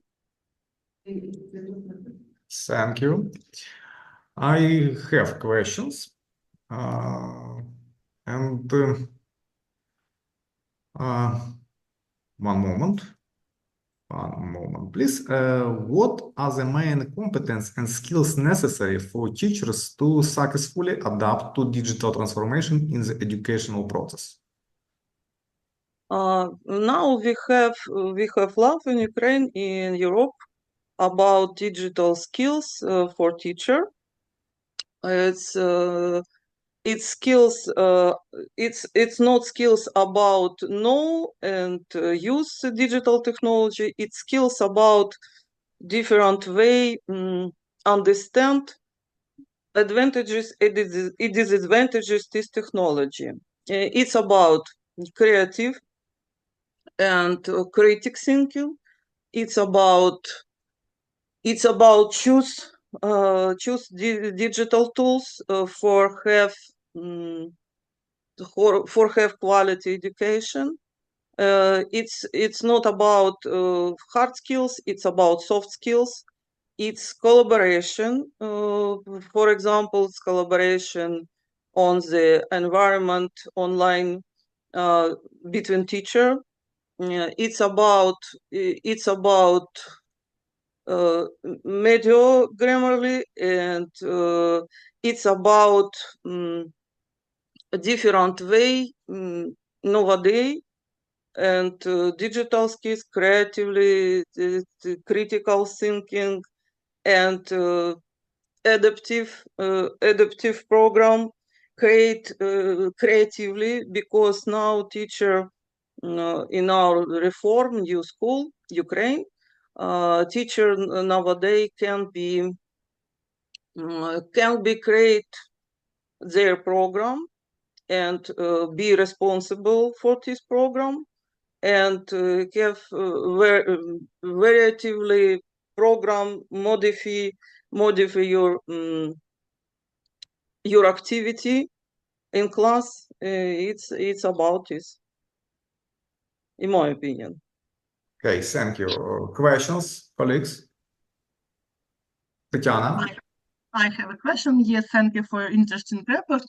Thank you. I have questions. One moment. One moment, please. What are the main competence and skills necessary for teachers to successfully adapt to digital transformation in the educational process? Now we have law in Ukraine, in Europe, about digital skills for teacher. It's skills. It's not skills about know and use digital technology. It's skills about different way understand advantages and disadvantages this technology. It's about creative and critic thinking. It's about choose digital tools for have quality education. It's not about hard skills. It's about soft skills. It's collaboration. For example, it's collaboration on the environment online between teacher. It's about medio grammarly, and it's about a different way nowadays, and digital skills, creatively, critical thinking, and adaptive program create creatively, because now teacher in our reform new school Ukraine, teacher nowadays can be create their program and be responsible for this program, and have variatively program modify your activity in class. It's about this, in my opinion. Okay, thank you. Questions, colleagues? Tatiana? I have a question. Yes, thank you for your interesting report.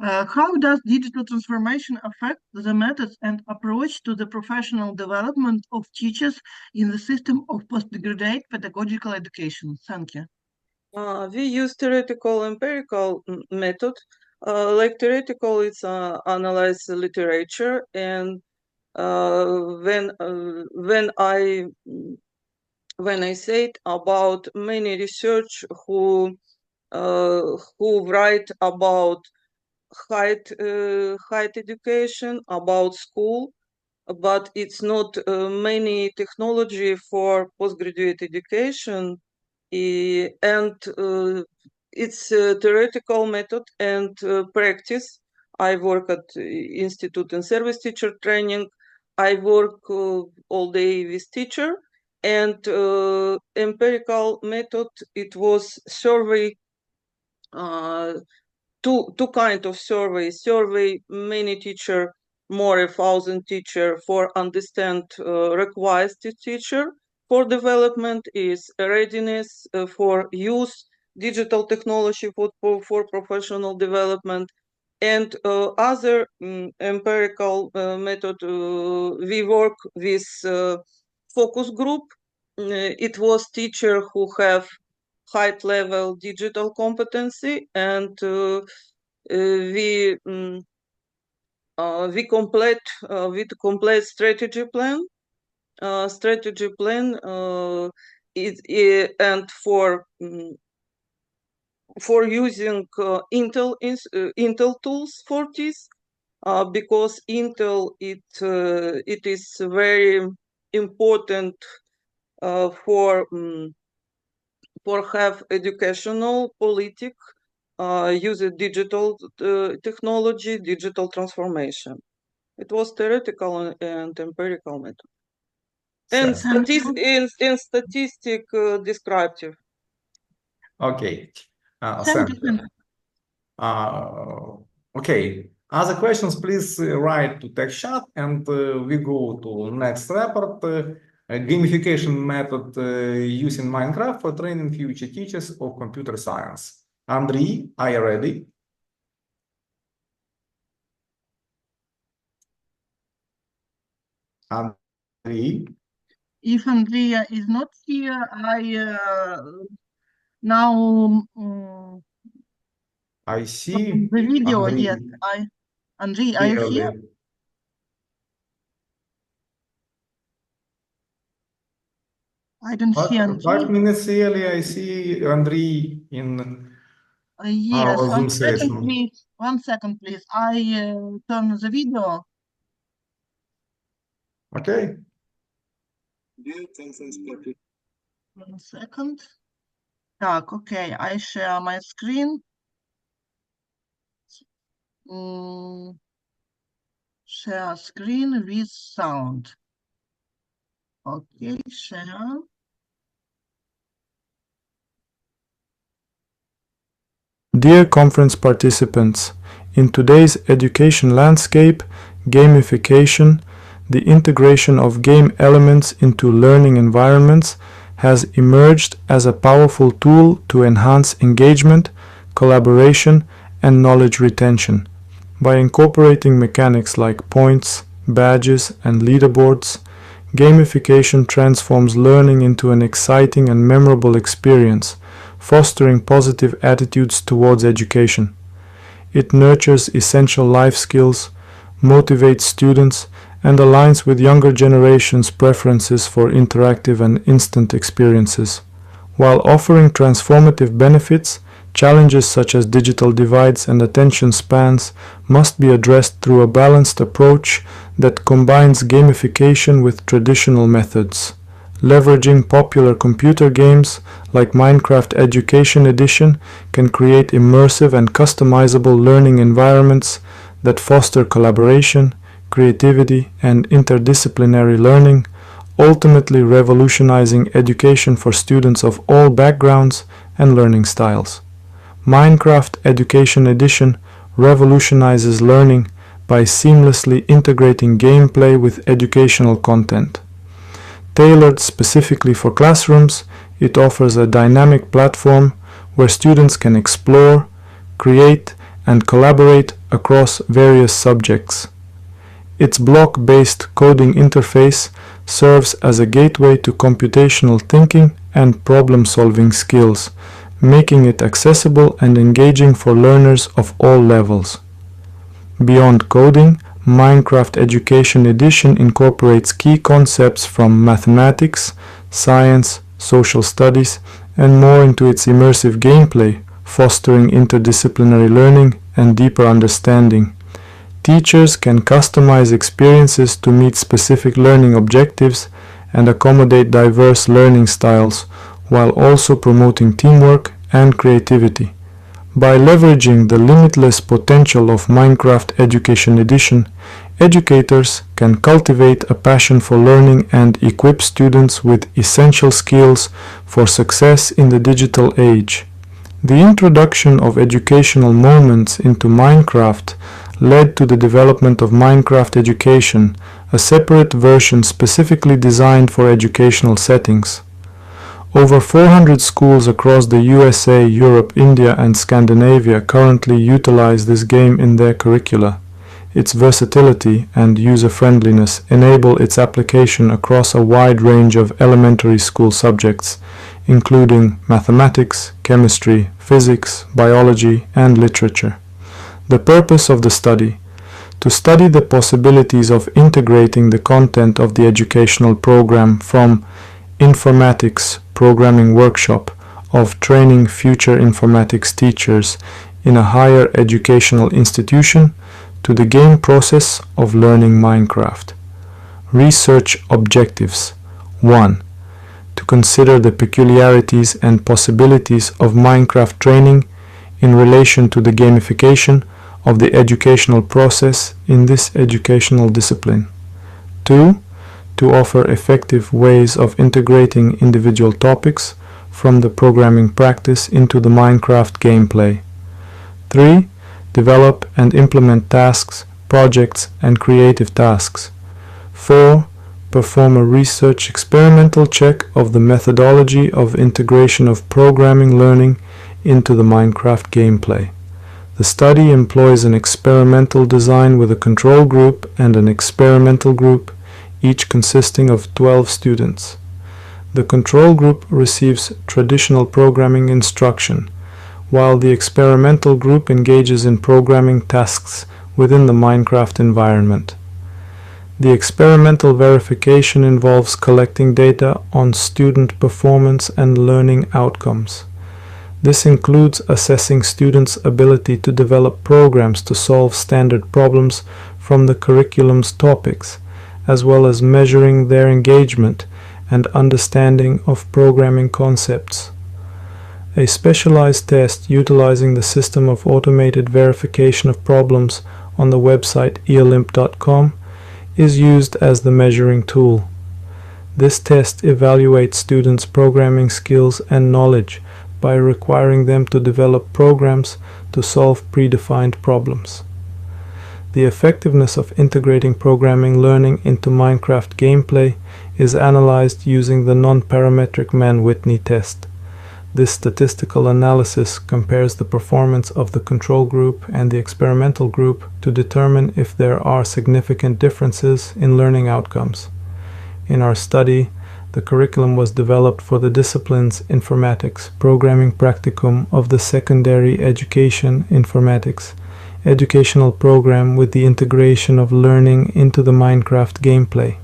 How does digital transformation affect the methods and approach to the professional development of teachers in the system of postgraduate pedagogical education? Thank you. We use theoretical empirical method. Like theoretical, it's analyze the literature, and when I said about many research who write about higher education, about school, but it's not many technology for postgraduate education and it's a theoretical method and practice. I work at Institute and Service Teacher Training. I work all day with teacher, and empirical method, it was survey, two kind of survey many teacher, more 1,000 teacher, for understand requires the teacher for development, is readiness for use digital technology for professional development, and other empirical method. We work with focus group. It was teacher who have high level digital competency, and we complete strategy plan. And for using Intel tools for this, because Intel it is very important for have educational politic use digital technology, digital transformation. It was theoretical and empirical method, and statistic descriptive. Okay. Thank Thank you. you. Okay. Other questions, please write to text chat, and we go to next report. Gamification method using Minecraft for training future teachers of computer science. Andrei, are you ready? Andrei? If Andrea is not here, I now I see the video. Andrei Yes, Andrei, are you here? clearly. I don't see Andrei. 5 minutes early, I see Andrei in Yes, our Zoom 1 second, session. please. 1 second, please. I turn the video. Okay. 1 second. Так, okay, I share my screen. Share screen with sound. Okay, share. Dear conference participants, in today's education landscape, gamification, the integration of game elements into learning environments, has emerged as a powerful tool to enhance engagement, collaboration, and knowledge retention. By incorporating mechanics like points, badges, and leaderboards, gamification transforms learning into an exciting and memorable experience, fostering positive attitudes towards education. It nurtures essential life skills, motivates students, and aligns with younger generations' preferences for interactive and instant experiences. While offering transformative benefits, challenges such as digital divides and attention spans must be addressed through a balanced approach that combines gamification with traditional methods. Leveraging popular computer games like Minecraft Education Edition can create immersive and customizable learning environments that foster collaboration, creativity, and interdisciplinary learning, ultimately revolutionizing education for students of all backgrounds and learning styles. Minecraft Education Edition revolutionizes learning by seamlessly integrating gameplay with educational content. Tailored specifically for classrooms, it offers a dynamic platform where students can explore, create, and collaborate across various subjects. Its block-based coding interface serves as a gateway to computational thinking and problem-solving skills, making it accessible and engaging for learners of all levels. Beyond coding, Minecraft Education Edition incorporates key concepts from mathematics, science, social studies, and more into its immersive gameplay, fostering interdisciplinary learning and deeper understanding. Teachers can customize experiences to meet specific learning objectives and accommodate diverse learning styles, while also promoting teamwork and creativity. By leveraging the limitless potential of Minecraft Education Edition, educators can cultivate a passion for learning and equip students with essential skills for success in the digital age. The introduction of educational moments into Minecraft led to the development of Minecraft Education, a separate version specifically designed for educational settings. Over 400 schools across the USA, Europe, India, and Scandinavia currently utilize this game in their curricula. Its versatility and user-friendliness enable its application across a wide range of elementary school subjects, including mathematics, chemistry, physics, biology, and literature. The purpose of the study: to study the possibilities of integrating the content of the educational program from Informatics Programming Workshop of training future informatics teachers in a higher educational institution to the game process of learning Minecraft. Research objectives: 1. To consider the peculiarities and possibilities of Minecraft training in relation to the gamification of the educational process in this educational discipline. 2. To offer effective ways of integrating individual topics from the programming practice into the Minecraft gameplay. 3. Develop and implement tasks, projects, and creative tasks. 4. Perform a research experimental check of the methodology of integration of programming learning into the Minecraft gameplay. The study employs an experimental design with a control group and an experimental group, each consisting of 12 students. The control group receives traditional programming instruction, while the experimental group engages in programming tasks within the Minecraft environment. The experimental verification involves collecting data on student performance and learning outcomes. This includes assessing students' ability to develop programs to solve standard problems from the curriculum's topics, as well as measuring their engagement and understanding of programming concepts. A specialized test utilizing the system of automated verification of problems on the website eolymp.com is used as the measuring tool. This test evaluates students' programming skills and knowledge by requiring them to develop programs to solve predefined problems. The effectiveness of integrating programming learning into Minecraft gameplay is analyzed using the non-parametric Mann-Whitney test. This statistical analysis compares the performance of the control group and the experimental group to determine if there are significant differences in learning outcomes. In our study, the curriculum was developed for the disciplines Informatics Programming Practicum of the Secondary Education Informatics educational program with the integration of learning into the Minecraft gameplay.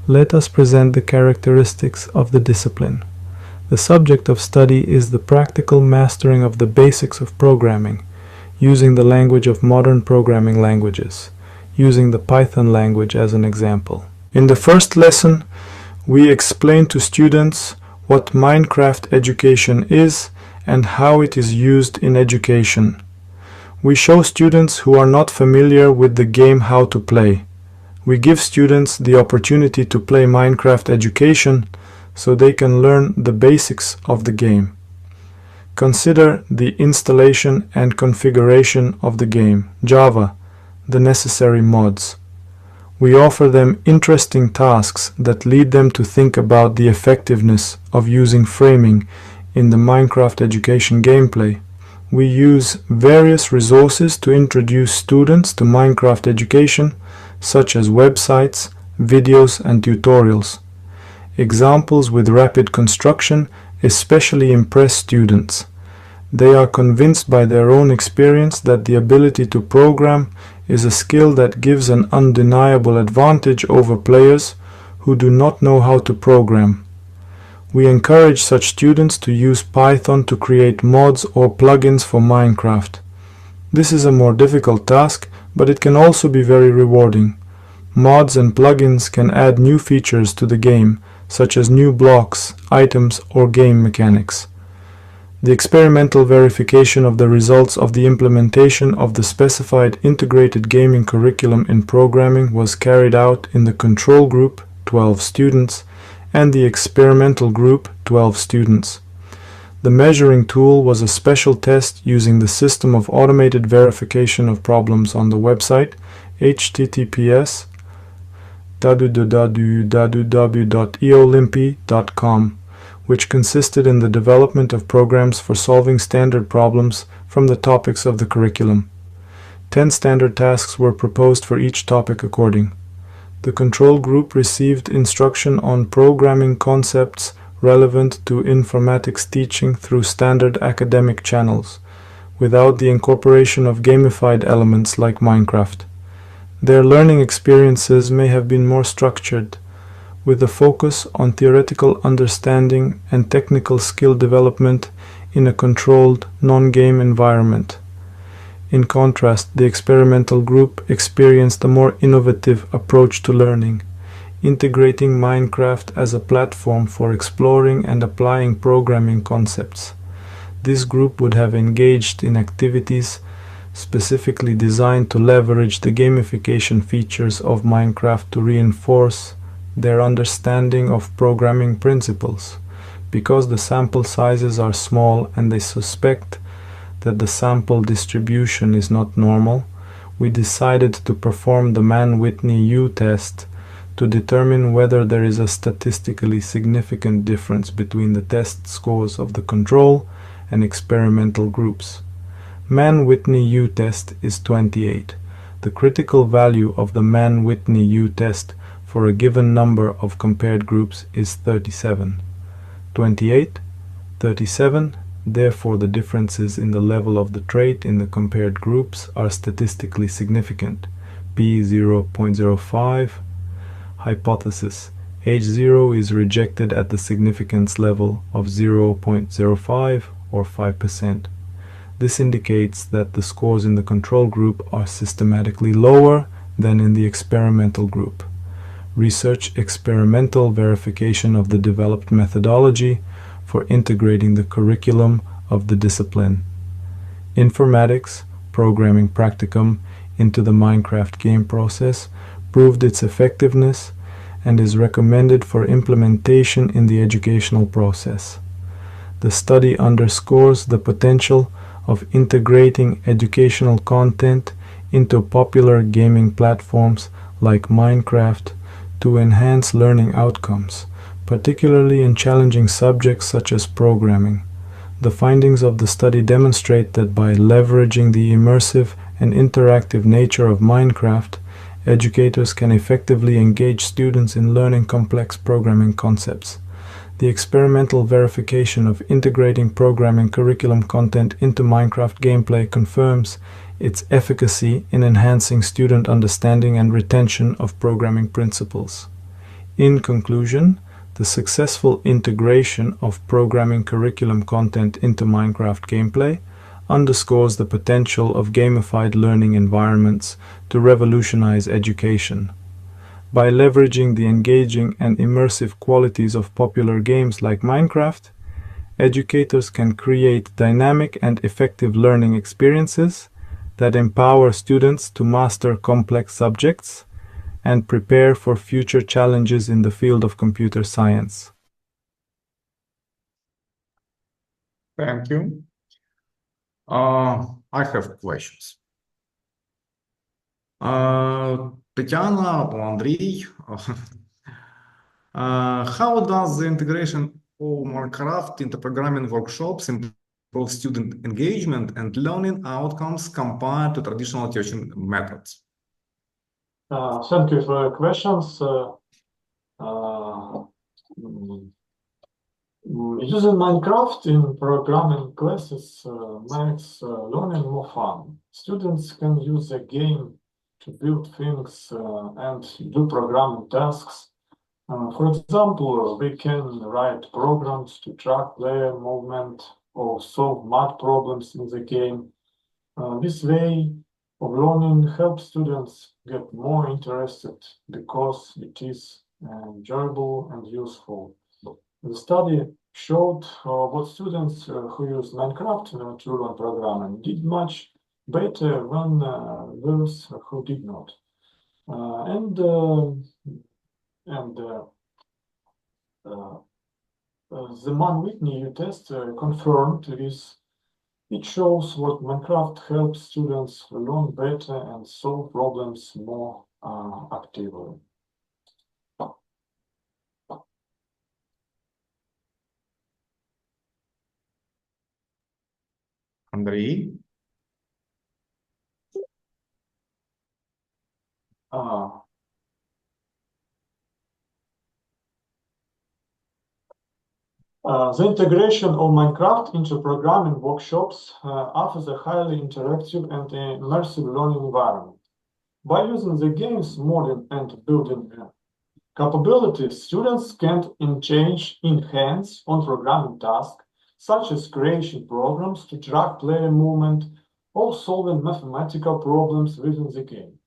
Let us present the characteristics of the discipline. The subject of study is the practical mastering of the basics of programming, using the language of modern programming languages, using the Python language as an example. In the first lesson, we explain to students what Minecraft education is and how it is used in education. We show students who are not familiar with the game how to play. We give students the opportunity to play Minecraft education so they can learn the basics of the game. Consider the installation and configuration of the game, Java, the necessary mods. We offer them interesting tasks that lead them to think about the effectiveness of using framing in the Minecraft education gameplay. We use various resources to introduce students to Minecraft education, such as websites, videos, and tutorials. Examples with rapid construction especially impress students. They are convinced by their own experience that the ability to program is a skill that gives an undeniable advantage over players who do not know how to program. We encourage such students to use Python to create mods or plugins for Minecraft. This is a more difficult task, but it can also be very rewarding. Mods and plugins can add new features to the game, such as new blocks, items, or game mechanics. The experimental verification of the results of the implementation of the specified integrated gaming curriculum in programming was carried out in the control group, 12 students, and the experimental group, 12 students. The measuring tool was a special test using the system of automated verification of problems on the website https://www.eolympi.com, which consisted in the development of programs for solving standard problems from the topics of the curriculum. 10 standard tasks were proposed for each topic according. The control group received instruction on programming concepts relevant to informatics teaching through standard academic channels, without the incorporation of gamified elements like Minecraft. Their learning experiences may have been more structured, with a focus on theoretical understanding and technical skill development in a controlled, non-game environment. In contrast, the experimental group experienced a more innovative approach to learning, integrating Minecraft as a platform for exploring and applying programming concepts. This group would have engaged in activities specifically designed to leverage the gamification features of Minecraft to reinforce their understanding of programming principles. Because the sample sizes are small and they suspect that the sample distribution is not normal, we decided to perform the Mann-Whitney U-test to determine whether there is a statistically significant difference between the test scores of the control and experimental groups. Mann-Whitney U-test is 28. The critical value of the Mann-Whitney U-test for a given number of compared groups is 37. 28, 37, therefore the differences in the level of the trait in the compared groups are statistically significant. P 0.05. Hypothesis: H0 is rejected at the significance level of 0.05 or 5%. This indicates that the scores in the control group are systematically lower than in the experimental group. Research experimental verification of the developed methodology for integrating the curriculum of the discipline. Informatics, programming practicum, into the Minecraft game process proved its effectiveness and is recommended for implementation in the educational process. The study underscores the potential of integrating educational content into popular gaming platforms like Minecraft to enhance learning outcomes, particularly in challenging subjects such as programming. The findings of the study demonstrate that by leveraging the immersive and interactive nature of Minecraft, educators can effectively engage students in learning complex programming concepts. The experimental verification of integrating programming curriculum content into Minecraft gameplay confirms its efficacy in enhancing student understanding and retention of programming principles. In conclusion, the successful integration of programming curriculum content into Minecraft gameplay underscores the potential of gamified learning environments to revolutionize education. By leveraging the engaging and immersive qualities of popular games like Minecraft, educators can create dynamic and effective learning experiences that empower students to master complex subjects and prepare for future challenges in the field of computer science. Thank you. I have questions. Tatiana or Andrei, how does the integration of Minecraft into programming workshops improve student engagement and learning outcomes compared to traditional teaching methods? Thank you for your questions. Using Minecraft in programming classes makes learning more fun. Students can use the game to build things and do programming tasks. For example, we can write programs to track player movement or solve math problems in the game. This way of learning helps students get more interested because it is enjoyable and useful. The study showed what students who use Minecraft to learn programming did much better than those who did not. The Man-Whitney test confirmed this. It shows what Minecraft helps students learn better and solve problems more actively. Andrei? The integration of Minecraft into programming workshops offers a highly interactive and immersive learning environment. By using the game's modeling and building capabilities, students can enhance on programming tasks, such as creation programs to track player movement or solving mathematical problems within the game.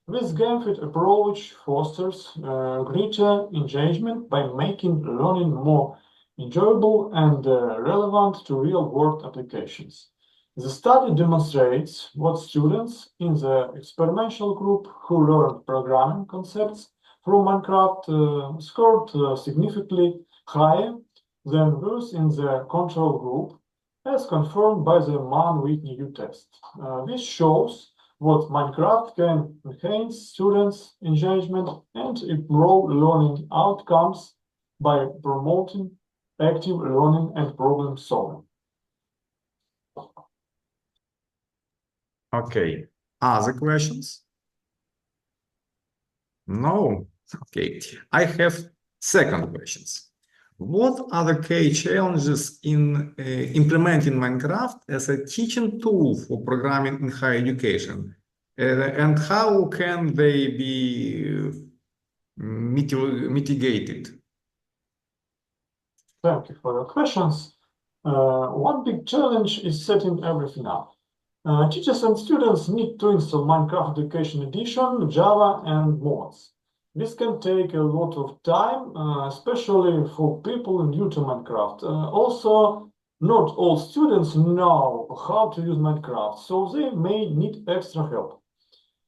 This game-fit approach fosters greater engagement by making learning more enjoyable and relevant to real-world applications. The study demonstrates what students in the experimental group who learned programming concepts from Minecraft scored significantly higher than those in the control group, as confirmed by the Man-Whitney test. This shows what Minecraft can enhance students' engagement and improve learning outcomes by promoting active learning and problem solving. Okay. Other questions? No? Okay. I have second questions. What are the key challenges in implementing Minecraft as a teaching tool for programming in higher education? And how can they be mitigated? Thank you for your questions. One big challenge is setting everything up. Teachers and students need to install Minecraft Education Edition, Java, and mods. This can take a lot of time, especially for people new to Minecraft. Also, not all students know how to use Minecraft, so they may need extra help.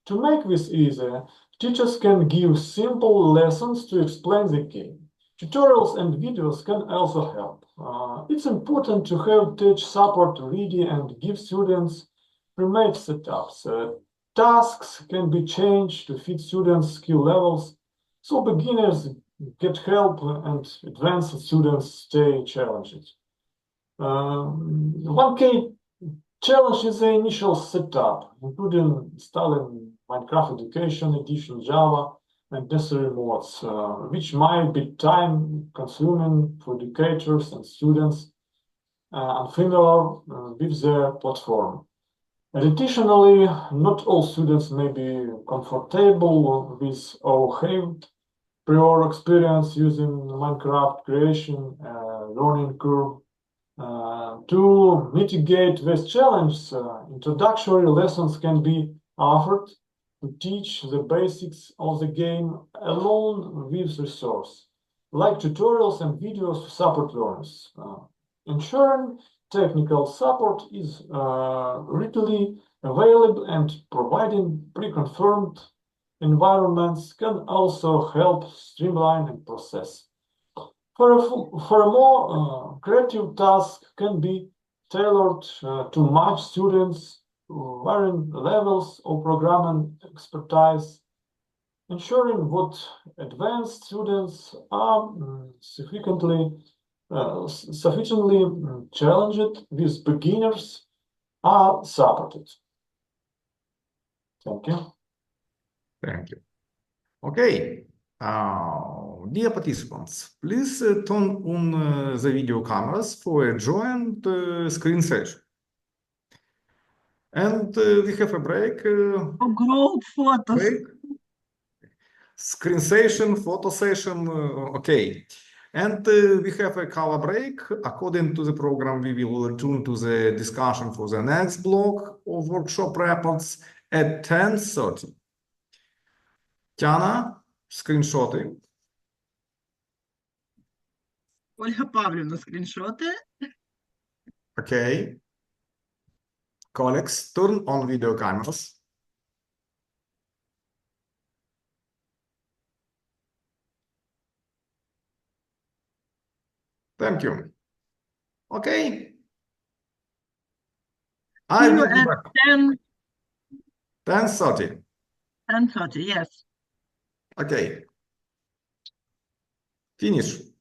To make this easier, teachers can give simple lessons to explain the game. Tutorials and videos can also help. It's important to have tech support ready and give students pre-made setups. Tasks can be changed to fit students' skill levels, so beginners get help and advanced students stay challenged. One key challenge is the initial setup, including installing Minecraft Education Edition Java and necessary mods, which might be time-consuming for educators and students unfamiliar with their platform. Additionally, not all students may be comfortable with or have prior experience using Minecraft creation learning curve. To mitigate this challenge, introductory lessons can be offered to teach the basics of the game along with resources, like tutorials and videos to support learners. Ensuring technical support is readily available and providing pre-confirmed environments can also help streamline the process. For a more creative task can be tailored to match students' varying levels of programming expertise, ensuring that advanced students are sufficiently challenged with beginners are supported. Thank you. Thank you. Okay. Dear participants, please turn on the video cameras for a joint screen session. And we have a break. Group photos. Break. Screen session, photo session, okay. And we have a color break. According to the program, we will return to the discussion for the next block of workshop reports at 10:30. Tiana, screenshotting. Ольга Павлівна скріншоти. Okay. Colleagues, turn on video cameras. Thank you. Okay. I See you will be at back. 10:30. 10:30. Yes. Okay. Finish.